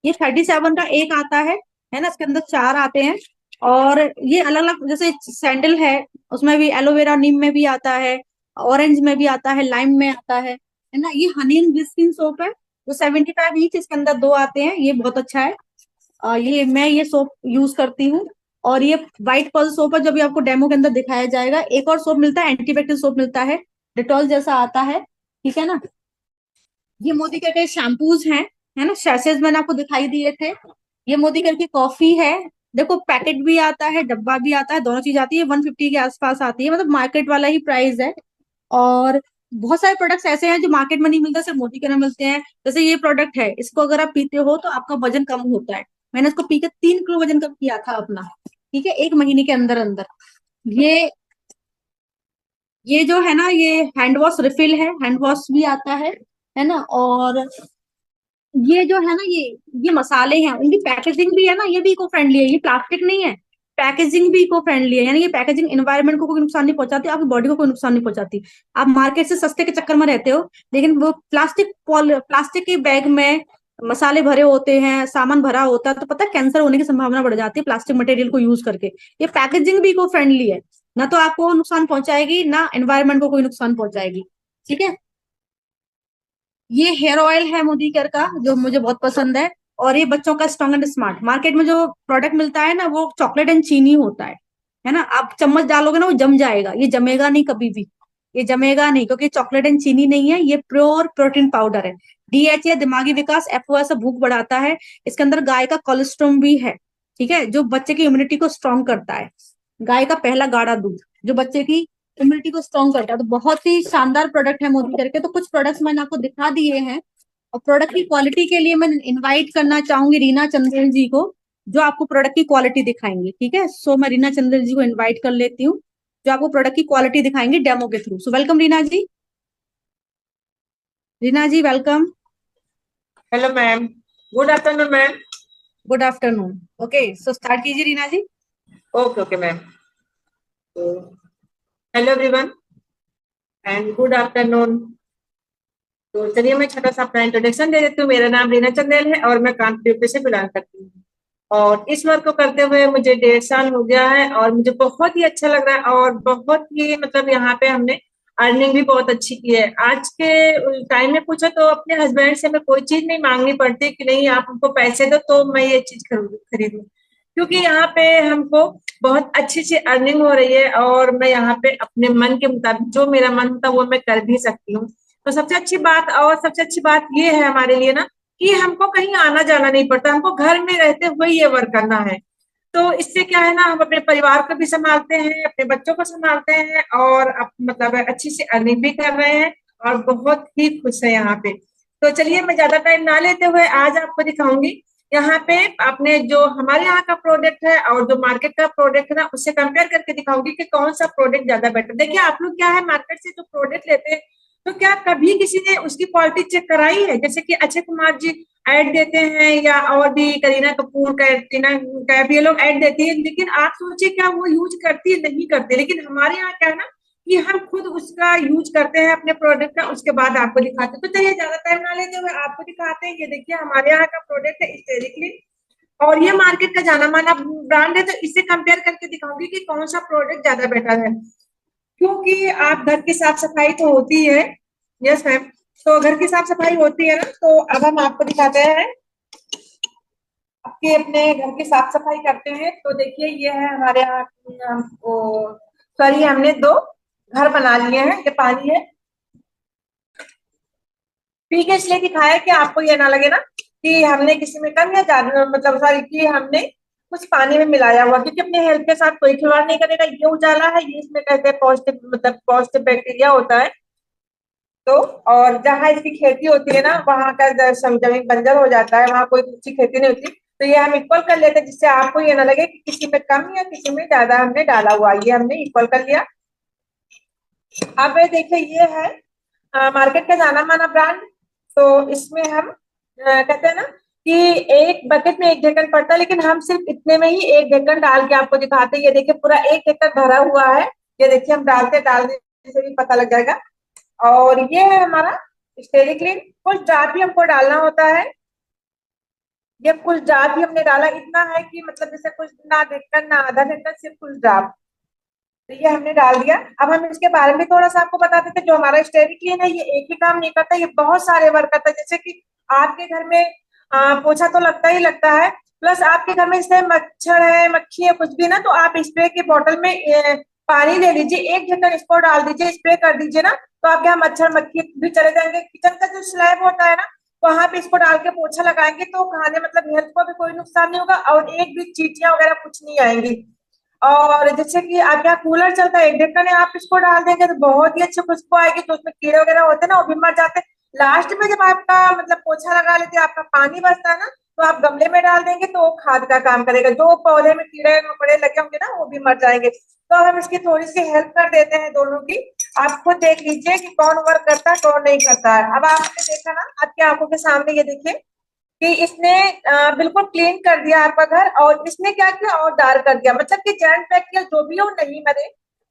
ये 37 का एक आता है ना, इसके अंदर 4 आते हैं। और ये अलग अलग, जैसे सैंडल है, उसमें भी एलोवेरा, नीम में भी आता है, ऑरेंज में भी आता है, लाइम में आता है ना। ये हनी एंड ग्लिसरीन सोप है जो 75 ईच, इसके अंदर 2 आते हैं, ये बहुत अच्छा है। ये मैं ये सोप यूज करती हूँ। और ये व्हाइट पर्ल सोप है जो भी आपको डेमो के अंदर दिखाया जाएगा। एक और सोप मिलता है, एंटीबैक्टीरियल सोप मिलता है, डिटॉल जैसा आता है। ठीक है ना, ये मोदी केयर के शैम्पूज हैं, है ना, सैशेज मैंने आपको दिखाई दिए थे। ये मोदी केयर की कॉफी है। देखो पैकेट भी आता है, डब्बा भी आता है, दोनों चीज आती है, 150 के आसपास आती है, मतलब मार्केट वाला ही प्राइस है। और बहुत सारे प्रोडक्ट्स ऐसे हैं जो मार्केट में नहीं मिलते, सिर्फ मोदी केयर में मिलते हैं। जैसे ये प्रोडक्ट है, इसको अगर आप पीते हो तो आपका वजन कम होता है। मैंने इसको पी के 3 किलो वजन कम किया था अपना। ठीक है, 1 महीने के अंदर अंदर। ये जो है ना, ये हैंड वॉश रिफिल है, हैंड वॉश भी आता है ना। और ये जो है ना, ये मसाले हैं, उनकी पैकेजिंग भी है ना, ये भी इको फ्रेंडली है, ये प्लास्टिक नहीं है। पैकेजिंग भी इको फ्रेंडली है, यानी ये पैकेजिंग एनवायरनमेंट को कोई नुकसान नहीं पहुंचाती, आपकी बॉडी को कोई नुकसान नहीं पहुंचाती। आप मार्केट से सस्ते के चक्कर में रहते हो, लेकिन वो प्लास्टिक के बैग में मसाले भरे होते हैं, सामान भरा होता है, तो पता है कैंसर होने की संभावना बढ़ जाती है प्लास्टिक मटेरियल को यूज करके। ये पैकेजिंग भी इको फ्रेंडली है, ना तो आपको नुकसान पहुंचाएगी ना एनवायरनमेंट को कोई नुकसान पहुंचाएगी। ठीक है, ये हेयर ऑयल है मोदी केयर का जो मुझे बहुत पसंद है। और ये बच्चों का स्ट्रॉन्ग एंड स्मार्ट, मार्केट में जो प्रोडक्ट मिलता है ना वो चॉकलेट एंड चीनी होता है ना। आप चम्मच डालोगे ना वो जम जाएगा, ये जमेगा नहीं कभी भी। ये जमेगा नहीं, क्योंकि चॉकलेट एंड चीनी नहीं है, ये प्योर प्रोटीन पाउडर है। डीएचए दिमागी विकास, एफओएस भूख बढ़ाता है। इसके अंदर गाय का कोलेस्ट्रॉल भी है। ठीक है, जो बच्चे की इम्यूनिटी को स्ट्रॉन्ग करता है। गाय का पहला गाढ़ा दूध जो बच्चे की इम्यूनिटी को स्ट्रॉन्ग करता है। तो बहुत ही शानदार प्रोडक्ट है मोदी करके। तो कुछ प्रोडक्ट्स मैंने आपको दिखा दिए हैं। और प्रोडक्ट की क्वालिटी के लिए मैं इनवाइट करना चाहूंगी रीना चंदेल जी को, जो आपको प्रोडक्ट की क्वालिटी दिखाएंगे। ठीक है, सो मैं रीना चंदेल जी को इनवाइट कर लेती हूँ, जो आपको प्रोडक्ट की क्वालिटी दिखाएंगे डेमो के थ्रू। So welcome Reena ji. Reena ji welcome. Hello ma'am. Good afternoon ma'am. Good afternoon. Okay, so start कीजिए Reena ji. Okay okay ma'am. तो hello everyone and good afternoon. तो चलिए मैं छोटा सा अपना इंट्रोडक्शन दे देती हूँ। मेरा नाम रीना चंदेल है और मैं कानपुर यूपी से बिलोंग करती हूँ। और इस वर्क को करते हुए मुझे 1.5 साल हो गया है और मुझे बहुत ही अच्छा लग रहा है और बहुत ही मतलब यहाँ पे हमने अर्निंग भी बहुत अच्छी की है। आज के टाइम में पूछो तो अपने हस्बैंड से मैं कोई चीज नहीं मांगनी पड़ती कि नहीं आप हमको पैसे दो तो मैं ये चीज खरीदूं, क्योंकि यहाँ पे हमको बहुत अच्छी अच्छी अर्निंग हो रही है और मैं यहाँ पे अपने मन के मुताबिक जो मेरा मन होता है वो मैं कर भी सकती हूँ। तो सबसे अच्छी बात ये है हमारे लिए ना कि हमको कहीं आना जाना नहीं पड़ता, हमको घर में रहते हुए ये वर्क करना है। तो इससे क्या है ना, हम अपने परिवार को भी संभालते हैं, अपने बच्चों को संभालते हैं और मतलब अच्छी से अर्निंग भी कर रहे हैं और बहुत ही खुश है यहाँ पे। तो चलिए मैं ज्यादा टाइम ना लेते हुए आज आपको दिखाऊंगी यहाँ पे आपने जो हमारे यहाँ का प्रोडक्ट है और जो मार्केट का प्रोडक्ट है ना उससे कंपेयर करके दिखाऊंगी कि कौन सा प्रोडक्ट ज्यादा बेटर। देखिए आप लोग क्या है मार्केट से जो प्रोडक्ट लेते हैं तो क्या कभी किसी ने उसकी क्वालिटी चेक कराई है? जैसे कि अक्षय कुमार जी ऐड देते हैं या और भी करीना कपूर, कैटरीना कैफ, ये लोग ऐड देती है, लेकिन आप सोचिए क्या वो यूज करती है? नहीं करते। लेकिन हमारे यहाँ क्या है ना कि हम खुद उसका यूज करते हैं अपने प्रोडक्ट का, उसके बाद आपको दिखाते हैं। तो चलिए ज्यादा टाइम ना लेते हुए आपको दिखाते हैं। ये देखिए हमारे यहाँ का प्रोडक्ट है स्टेरिक्लिन और ये मार्केट का जाना माना ब्रांड है, तो इससे कंपेयर करके दिखाऊंगी कि कौन सा प्रोडक्ट ज्यादा बेटर है। क्योंकि आप घर की साफ सफाई तो होती है, यस मैम, तो घर की साफ सफाई होती है ना, तो अब हम आपको दिखाते हैं आपके अपने घर की साफ सफाई करते हैं। तो देखिए ये है हमारे यहाँ सॉरी हमने दो घर बना लिए हैं। ये पानी है, ठीक है, इसलिए दिखाया कि आपको ये ना लगे ना कि हमने किसी में कम या ज्यादा, मतलब सॉरी कि हमने कुछ पानी में मिलाया हुआ, क्योंकि अपने हेल्थ के साथ कोई खिलवाड़ नहीं करेगा। ये उजाला है, ये इसमें कहते हैं पॉजिटिव, मतलब पॉजिटिव बैक्टीरिया होता है। तो और जहाँ इसकी खेती होती है ना वहां का जमीन बंजर हो जाता है, वहां कोई अच्छी खेती नहीं होती। तो ये हम इक्वल कर लेते हैं जिससे आपको ये ना लगे कि किसी में कम या किसी में ज्यादा हमने डाला हुआ। ये हमने इक्वल कर लिया। अब देखिए ये है मार्केट का जाना माना ब्रांड। तो इसमें हम कहते हैं ना कि एक बकेट में एक ढक्कन पड़ता है, लेकिन हम सिर्फ इतने में ही एक ढक्कन डाल के आपको दिखाते हैं। ये देखिए पूरा एक ढक्कन भरा हुआ है। ये देखिए हम डालने से भी पता लग जाएगा। और ये है हमारा स्टेरिक्लिन। कुछ ड्राप भी हमको डालना होता है। ये कुछ ड्राप भी हमने डाला, इतना है कि मतलब जैसे कुछ ना ढक्कन ना आधा ढक्कन, सिर्फ कुछ ड्राप। तो ये हमने डाल दिया। अब हम इसके बारे में थोड़ा सा आपको बता देते हैं। जो हमारा स्टेरिक्लिन है ये एक ही काम नहीं करता, ये बहुत सारे वर्क करता है। जैसे कि आपके घर में पोछा तो लगता ही लगता है, प्लस आपके घर में जैसे मच्छर है, मक्खी है, कुछ भी ना, तो आप स्प्रे की बोतल में पानी ले लीजिए, एक ढक्कन इसको डाल दीजिए, स्प्रे कर दीजिए ना, तो आपके यहाँ मच्छर मक्खी भी चले जाएंगे। किचन का जो स्लैब होता है ना वहां पे इसको डाल के पोछा लगाएंगे तो खाने मतलब हेल्थ को भी कोई नुकसान नहीं होगा और एक भी चींटियां वगैरह कुछ नहीं आएंगी। और जैसे कि आपके यहाँ कूलर चलता है, एक ढक्कन है, आप इसको डाल देंगे तो बहुत ही अच्छी खुशबू आएगी। तो उसमें कीड़े वगैरह होते हैं ना वो भी मर जाते हैं। लास्ट में जब आपका मतलब पोछा लगा लेते हैं, आपका पानी बचता है ना, तो आप गमले में डाल देंगे तो वो खाद का काम करेगा। जो पौधे में कीड़े मकोड़े लगे होंगे ना वो भी मर जाएंगे। तो हम इसकी थोड़ी सी हेल्प कर देते हैं दोनों की। आप खुद देख लीजिए कि कौन वर्क करता है कौन नहीं करता है। अब आपने देखा ना आपकी आंखों के सामने, ये देखिए कि इसने बिल्कुल क्लीन कर दिया आपका घर, और इसने क्या किया और डार्क कर दिया, मतलब कि जर्म बैक्टीरिया जो भी हो नहीं मरे।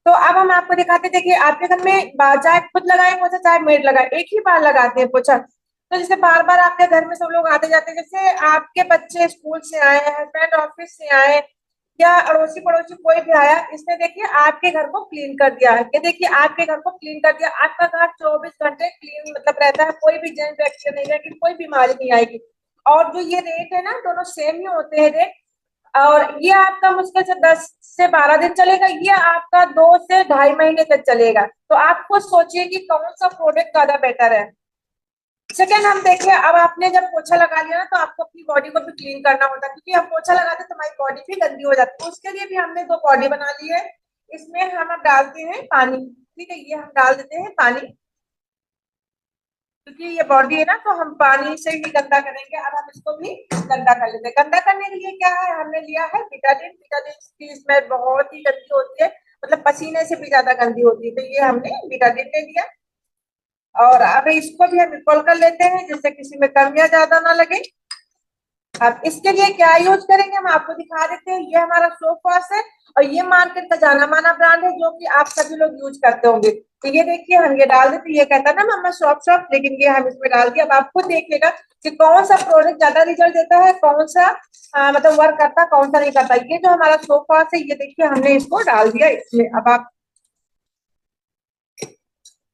तो अब हम आपको दिखाते, देखिए आपके घर में चाहे खुद लगाए पोछा चाहे मेड लगाए, एक ही बार लगाते हैं पोछा। तो जैसे बार बार आपके घर में सब लोग आते जाते हैं, जैसे आपके बच्चे स्कूल से आए, हस्बैंड ऑफिस से आए, या अड़ोसी पड़ोसी कोई भी आया, इसने देखिए आपके घर को क्लीन कर दिया। ये देखिए आपके घर को क्लीन कर दिया। आपका घर 24 घंटे क्लीन मतलब रहता है, कोई भी जर्म बैक्टीरिया नहीं रहेगी, कोई बीमारी नहीं आएगी। और जो ये रेट है ना दोनों सेम ही होते हैं रेट। और ये आपका मुश्किल से 10 से 12 दिन चलेगा, ये आपका 2 से ढाई महीने तक चलेगा। तो आप खुद सोचिए कि कौन सा प्रोडक्ट ज्यादा बेटर है। सेकेंड हम देखिए, अब आपने जब पोछा लगा लिया ना तो आपको अपनी बॉडी को भी क्लीन करना होता है, क्योंकि हम पोछा लगाते हैं तो हमारी बॉडी भी गंदी हो जाती है। तो उसके लिए भी हमने दो बॉडी बना ली है। इसमें हम अब डालते हैं पानी, ठीक है, ये हम डाल देते हैं पानी, क्योंकि ये बॉडी है ना तो हम पानी से ही गंदा करेंगे। अब हम इसको भी गंदा कर लेते हैं। गंदा करने के लिए क्या है, हमने लिया है बिटाडिन। बिटाडिन की स्मेल बहुत ही गंदी होती है, मतलब पसीने से भी ज्यादा गंदी होती है। तो ये हमने बिटाडिन ले लिया और अब इसको भी हम इक्वल कर लेते हैं जिससे किसी में कम या ज्यादा ना लगे। अब इसके लिए क्या यूज करेंगे हम आपको दिखा देते हैं। ये हमारा सोप वॉश है और ये मार्केट का जाना माना ब्रांड है जो कि आप सभी लोग यूज करते होंगे। तो ये देखिए हम ये डाल देते, ये कहता है ना मम्मा सॉफ्ट सॉफ्ट, लेकिन ये हम इसमें डाल दिया। अब आप खुद देखिएगा कि कौन सा प्रोडक्ट ज्यादा रिजल्ट देता है, कौन सा मतलब वर्क करता है, कौन सा नहीं करता। ये जो हमारा सोप वॉश है ये देखिए हमने इसको डाल दिया इसमें। अब आप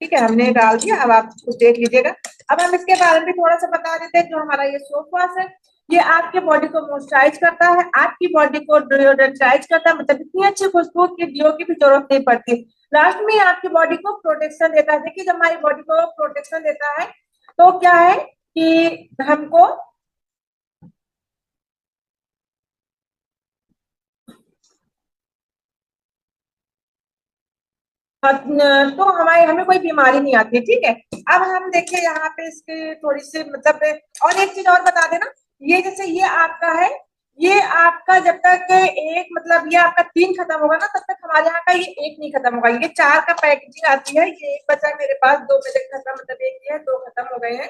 ठीक है हमने डाल दिया, अब आप कुछ देख लीजिएगा। अब हम इसके बारे में थोड़ा सा बता देते हैं। जो हमारा ये सोप वॉश है ये आपके बॉडी को मॉइस्चराइज करता है, आपकी बॉडी को डिओड्रेंटाइज करता है, मतलब इतनी अच्छी खुशबू की डिओ की भी जरूरत नहीं पड़ती। लास्ट में आपकी बॉडी को प्रोटेक्शन देता है। देखिए जब हमारी बॉडी को प्रोटेक्शन देता है तो क्या है कि हमको तो हमारे हमें कोई बीमारी नहीं आती है, ठीक है। अब हम देखिए यहाँ पे इसके थोड़ी सी मतलब, और एक चीज और बता देना, ये जैसे ये आपका है, ये आपका जब तक एक मतलब ये आपका 3 खत्म होगा ना, तब तक हमारे यहाँ का ये एक नहीं खत्म होगा। ये 4 का पैकेजिंग आती है, ये एक बचा मेरे पास, 2 मेरे खत्म, मतलब एक ये है, 2 खत्म हो गए हैं।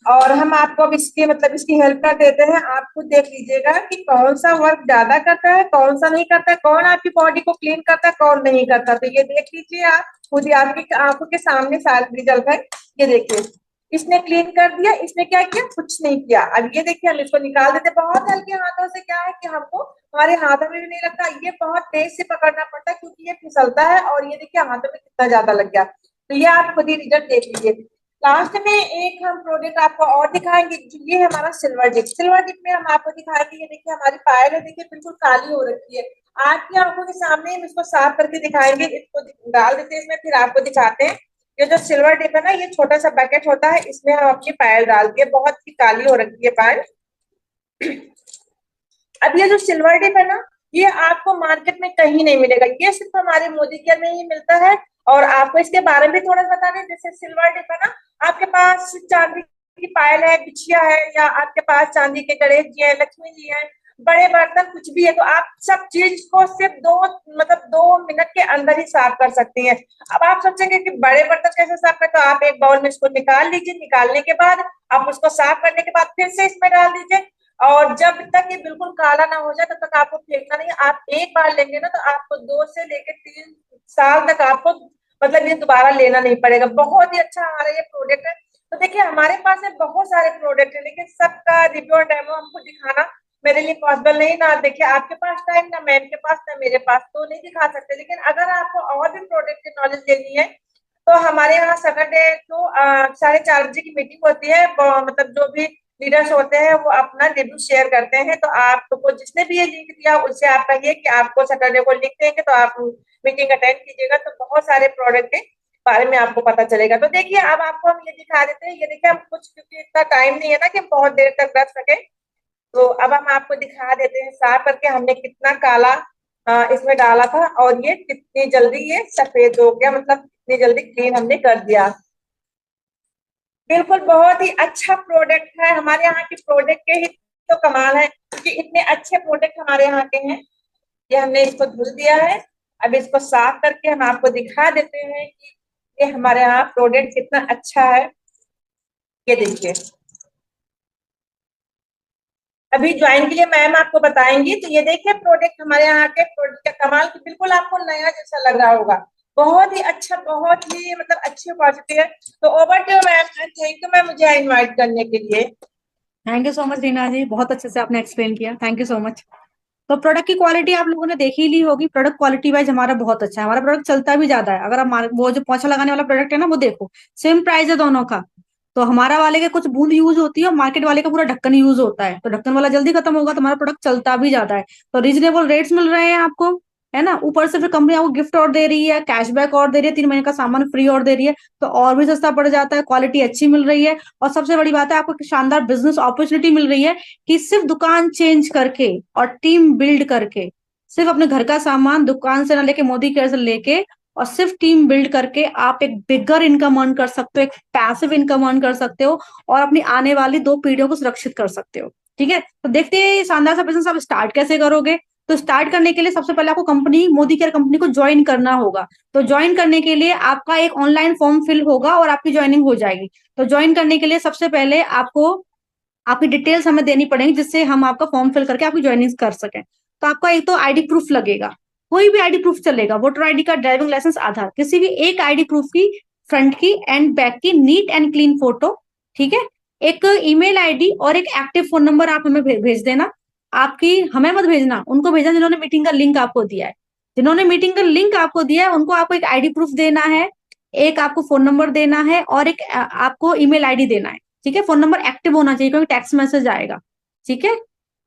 और हम आपको अब इसकी मतलब इसकी हेल्प कर देते हैं। आप खुद देख लीजिएगा कि कौन सा वर्क ज्यादा करता है, कौन सा नहीं करता है, कौन आपकी बॉडी को क्लीन करता है, कौन नहीं करता। तो ये देख लीजिए आप खुद ही, आपकी आंखों के सामने सारा रिजल्ट है। ये देखिए, इसने क्लीन कर दिया, इसने क्या किया, कुछ नहीं किया। अब ये देखिए, हम इसको निकाल देते बहुत हल्के हाथों से। क्या है कि हमको हमारे हाथों में भी नहीं लगता, ये बहुत तेज से पकड़ना पड़ता है क्योंकि ये फिसलता है। और ये देखिए हाथों में कितना ज्यादा लग गया। तो ये आप खुद ही रिजल्ट देख लीजिए। लास्ट में एक हम प्रोडक्ट आपको और दिखाएंगे, ये है हमारा सिल्वर डिप। सिल्वर डिप में हम आपको दिखाएंगे, ये देखिए हमारी पायल है, देखिए बिल्कुल काली हो रखी है। आपकी आंखों के सामने हम इसको साफ करके दिखाएंगे। इसको डाल देते हैं इसमें, फिर आपको दिखाते हैं। ये जो सिल्वर डिप है ना, ये छोटा सा पैकेट होता है, इसमें हम अपनी पायल डाल दिए, बहुत ही काली हो रखी है पायल। अब ये जो सिल्वर डिप है ना, ये आपको मार्केट में कहीं नहीं मिलेगा, ये सिर्फ हमारे मोदी केयर में ही मिलता है। और आपको इसके बारे में थोड़ा सा बता दें, जैसे सिल्वर डिप है ना, आपके पास चांदी की पायल है, बिछिया है, या आपके पास चांदी के गणेश जी है, लक्ष्मी जी है, बड़े बर्तन कुछ भी है, तो आप सब चीज को सिर्फ 2 मिनट के अंदर ही साफ कर सकती हैं। अब आप सोचेंगे कि बड़े बर्तन कैसे साफ करें, तो आप एक बाउल में इसको निकाल लीजिए। निकालने के बाद आप उसको साफ करने के बाद फिर से इसमें डाल दीजिए, और जब तक ये बिल्कुल काला ना हो जाए तब तक आपको फेंकना नहीं। आप एक बार लेंगे ना, तो आपको 2 से लेकर 3 साल तक आपको मतलब ये दोबारा लेना नहीं पड़ेगा। बहुत ही अच्छा हमारा ये प्रोडक्ट है। तो देखिए हमारे पास में बहुत सारे प्रोडक्ट है, लेकिन सबका रिव्यू और डेमो हमको दिखाना मेरे लिए पॉसिबल नहीं। ना देखिए आपके पास टाइम, ना मैम के पास, ना मेरे पास, तो नहीं दिखा सकते। लेकिन अगर आपको और भी प्रोडक्ट की नॉलेज लेनी है, तो हमारे यहाँ सैटरडे को 4:30 बजे की मीटिंग होती है। मतलब जो भी लीडर्स होते हैं वो अपना रिव्यू शेयर करते हैं। तो आपको जिसने भी ये लिंक दिया उससे आप कहिए कि आपको सैटरडे को लिंक देंगे, तो आप मीटिंग अटेंड कीजिएगा, तो बहुत सारे प्रोडक्ट के बारे में आपको पता चलेगा। तो देखिए अब आपको हम ये दिखा देते हैं। ये देखिए हम कुछ, क्योंकि इतना टाइम नहीं है ना कि हम बहुत देर तक रख सके, तो अब हम आपको दिखा देते हैं साफ करके हमने कितना काला इसमें डाला था, और ये कितनी जल्दी ये सफेद हो गया, मतलब कितनी जल्दी क्लीन हमने कर दिया। बिल्कुल बहुत ही अच्छा प्रोडक्ट है। हमारे यहाँ के प्रोडक्ट के ही तो कमाल है, क्योंकि इतने अच्छे प्रोडक्ट हमारे यहाँ के हैं। ये हमने इसको धुल दिया है, अब इसको साफ करके हम आपको दिखा देते हैं कि ये हमारे यहाँ प्रोडक्ट कितना अच्छा है। ये देखिए, अभी ज्वाइन के लिए मैम आपको बताएंगी। तो ये देखिए प्रोडक्ट हमारे यहाँ के प्रोडक्ट का कमाल, कि बिल्कुल आपको नया जैसा लग रहा होगा। बहुत ही अच्छा, बहुत ही मतलब अच्छी क्वालिटी है। तो over to ma'am, thank you ma'am मुझे इनवाइट करने के लिए। Thank you so much Reena ji, बहुत अच्छे से आपने एक्सप्लेन किया, थैंक यू सो मच। तो प्रोडक्ट की क्वालिटी आप लोगों ने देख ही ली होगी। प्रोडक्ट क्वालिटी वाइज हमारा बहुत अच्छा है, हमारा प्रोडक्ट चलता भी ज्यादा है। अगर आप वो जो पोछा लगाने वाला प्रोडक्ट है ना, वो देखो, सेम प्राइस है दोनों का। तो हमारा वाले के कुछ बूंद यूज होती है और मार्केट वाले का पूरा ढक्कन यूज होता है, तो ढक्कन वाला जल्दी खत्म होगा, तो हमारा प्रोडक्ट चलता भी ज्यादा है। तो रीजनेबल रेट्स मिल रहे हैं आपको, है ना। ऊपर से फिर कंपनी आपको गिफ्ट और दे रही है, कैशबैक और दे रही है, 3 महीने का सामान फ्री और दे रही है, तो और भी सस्ता पड़ जाता है। क्वालिटी अच्छी मिल रही है, और सबसे बड़ी बात है आपको एक शानदार बिजनेस अपॉर्चुनिटी मिल रही है, कि सिर्फ दुकान चेंज करके और टीम बिल्ड करके, सिर्फ अपने घर का सामान दुकान से ना लेके, मोदी केयर से लेके, और सिर्फ टीम बिल्ड करके आप एक बिगर इनकम अर्न कर सकते हो, एक पैसिव इनकम अर्न कर सकते हो, और अपनी आने वाली 2 पीढ़ियों को सुरक्षित कर सकते हो। ठीक है, तो देखते हैं ये शानदार सा बिजनेस आप स्टार्ट कैसे करोगे। तो स्टार्ट करने के लिए सबसे पहले आपको कंपनी, मोदी केयर कंपनी को ज्वाइन करना होगा। तो ज्वाइन करने के लिए आपका एक ऑनलाइन फॉर्म फिल होगा और आपकी ज्वाइनिंग हो जाएगी। तो ज्वाइन करने के लिए सबसे पहले आपको आपकी डिटेल्स हमें देनी पड़ेगी, जिससे हम आपका फॉर्म फिल करके आपकी ज्वाइनिंग कर सकें। तो आपका एक तो आईडी प्रूफ लगेगा, कोई भी आईडी प्रूफ चलेगा, voter ID card, driving licence, Aadhaar, किसी भी एक आईडी प्रूफ की फ्रंट की एंड बैक की नीट एंड क्लीन फोटो। ठीक है, एक ईमेल आईडी और एक एक्टिव फोन नंबर आप हमें भेज देना। आपकी हमें मत भेजना, उनको भेजना जिन्होंने मीटिंग का लिंक आपको दिया है। जिन्होंने मीटिंग का लिंक आपको दिया है उनको आपको एक आईडी प्रूफ देना है, एक आपको फोन नंबर देना है, और एक आपको ईमेल आईडी देना है। ठीक है, फोन नंबर एक्टिव होना चाहिए क्योंकि टेक्स्ट मैसेज आएगा। ठीक है,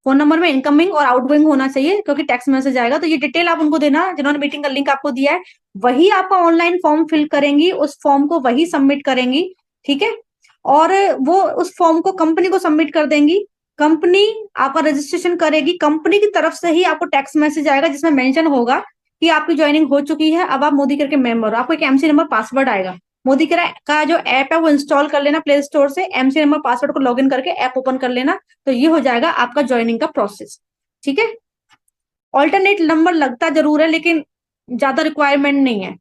फोन नंबर में इनकमिंग और आउटगोइंग होना चाहिए क्योंकि टेक्स्ट मैसेज आएगा। तो ये डिटेल आप उनको देना जिन्होंने मीटिंग का लिंक आपको दिया है। वही आपका ऑनलाइन फॉर्म फिल करेंगी, उस फॉर्म को वही सबमिट करेंगी। ठीक है, और वो उस फॉर्म को कंपनी को सबमिट कर देंगी। कंपनी आपका रजिस्ट्रेशन करेगी, कंपनी की तरफ से ही आपको टेक्स्ट मैसेज आएगा जिसमें मेंशन होगा कि आपकी ज्वाइनिंग हो चुकी है, अब आप मोदी करके मेंबर हो। आपको एक एमसी नंबर, पासवर्ड आएगा। मोदी का जो ऐप है वो इंस्टॉल कर लेना प्ले स्टोर से, एमसी नंबर पासवर्ड को लॉगिन करके ऐप ओपन कर लेना। तो ये हो जाएगा आपका ज्वाइनिंग का प्रोसेस। ठीक है। ऑल्टरनेट नंबर लगता जरूर है लेकिन ज्यादा रिक्वायरमेंट नहीं है।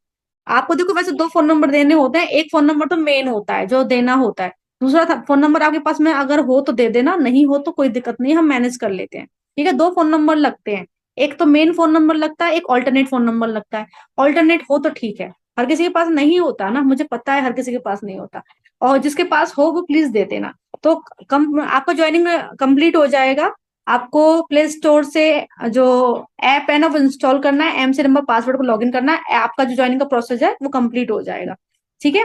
आपको देखो वैसे दो फोन नंबर देने होते हैं, एक फोन नंबर तो मेन होता है जो देना होता है, दूसरा फोन नंबर आपके पास में अगर हो तो दे देना, नहीं हो तो कोई दिक्कत नहीं, हम मैनेज कर लेते हैं। ठीक है, दो फोन नंबर लगते हैं, एक तो मेन फोन नंबर लगता है, एक ऑल्टरनेट फोन नंबर लगता है। ऑल्टरनेट हो तो ठीक है, हर किसी के पास नहीं होता ना, मुझे पता है हर किसी के पास नहीं होता, और जिसके पास हो वो प्लीज दे देना। तो कम आपका ज्वाइनिंग कंप्लीट हो जाएगा। आपको प्ले स्टोर से जो ऐप है ना वो इंस्टॉल करना है, एम से नंबर पासवर्ड को लॉगिन करना है, आपका जो ज्वाइनिंग का प्रोसेस है वो कंप्लीट हो जाएगा। ठीक है,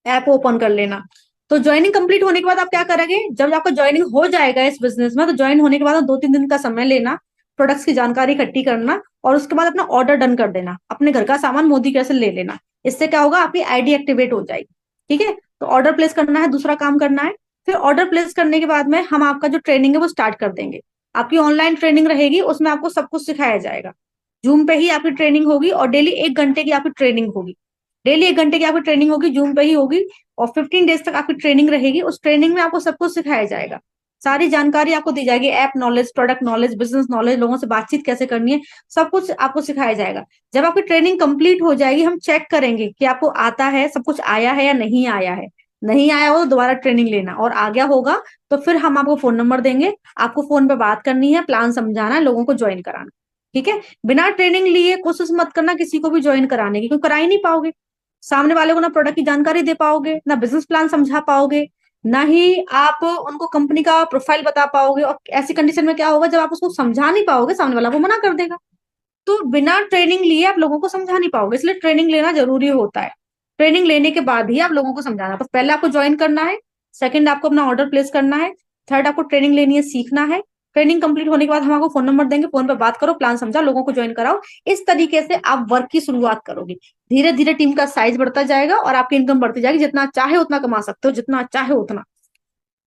ऐप ओपन कर लेना। तो ज्वाइनिंग कंप्लीट होने के बाद आप क्या करेंगे, जब आपका ज्वाइनिंग हो जाएगा इस बिजनेस में, तो ज्वाइन होने के बाद 2-3 दिन का समय लेना, प्रोडक्ट्स की जानकारी इकट्ठी करना, और उसके बाद अपना ऑर्डर डन कर देना, अपने घर का सामान मोदी कैसे ले लेना। इससे क्या होगा, आपकी आईडी एक्टिवेट हो जाएगी। ठीक है, तो ऑर्डर प्लेस करना है, दूसरा काम करना है। फिर ऑर्डर प्लेस करने के बाद में हम आपका जो ट्रेनिंग है वो स्टार्ट कर देंगे। आपकी ऑनलाइन ट्रेनिंग रहेगी, उसमें आपको सब कुछ सिखाया जाएगा। जूम पे ही आपकी ट्रेनिंग होगी, और डेली 1 घंटे की आपकी ट्रेनिंग होगी। डेली 1 घंटे की आपकी ट्रेनिंग होगी, जूम पे ही होगी, और 15 डेज तक आपकी ट्रेनिंग रहेगी। उस ट्रेनिंग में आपको सब कुछ सिखाया जाएगा, सारी जानकारी आपको दी जाएगी, app knowledge, product knowledge, business knowledge, लोगों से बातचीत कैसे करनी है, सब कुछ आपको सिखाया जाएगा। जब आपकी ट्रेनिंग कंप्लीट हो जाएगी, हम चेक करेंगे कि आपको आता है, सब कुछ आया है या नहीं आया है। नहीं आया हो तो दोबारा ट्रेनिंग लेना, और आ गया होगा तो फिर हम आपको फोन नंबर देंगे, आपको फोन पे बात करनी है, प्लान समझाना है, लोगों को ज्वाइन कराना। ठीक है, बिना ट्रेनिंग लिए कोशिश मत करना किसी को भी ज्वाइन कराने की, क्योंकि करा ही नहीं पाओगे। सामने वाले को ना प्रोडक्ट की जानकारी दे पाओगे, ना बिजनेस प्लान समझा पाओगे, ना ही आप उनको कंपनी का प्रोफाइल बता पाओगे, और ऐसी कंडीशन में क्या होगा, जब आप उसको समझा नहीं पाओगे सामने वाला को मना कर देगा। तो बिना ट्रेनिंग लिए आप लोगों को समझा नहीं पाओगे, इसलिए ट्रेनिंग लेना जरूरी होता है। ट्रेनिंग लेने के बाद ही आप लोगों को समझाना, तो पहले आपको ज्वाइन करना है, सेकंड आपको अपना ऑर्डर प्लेस करना है, थर्ड आपको ट्रेनिंग लेनी है, सीखना है। ट्रेनिंग कंप्लीट होने के बाद हम आपको फोन नंबर देंगे, फोन पे बात करो, प्लान समझा, लोगों को ज्वाइन कराओ। इस तरीके से आप वर्क की शुरुआत करोगे। धीरे धीरे टीम का साइज बढ़ता जाएगा और आपकी इनकम बढ़ती जाएगी, जितना चाहे उतना कमा सकते हो, जितना चाहे उतना।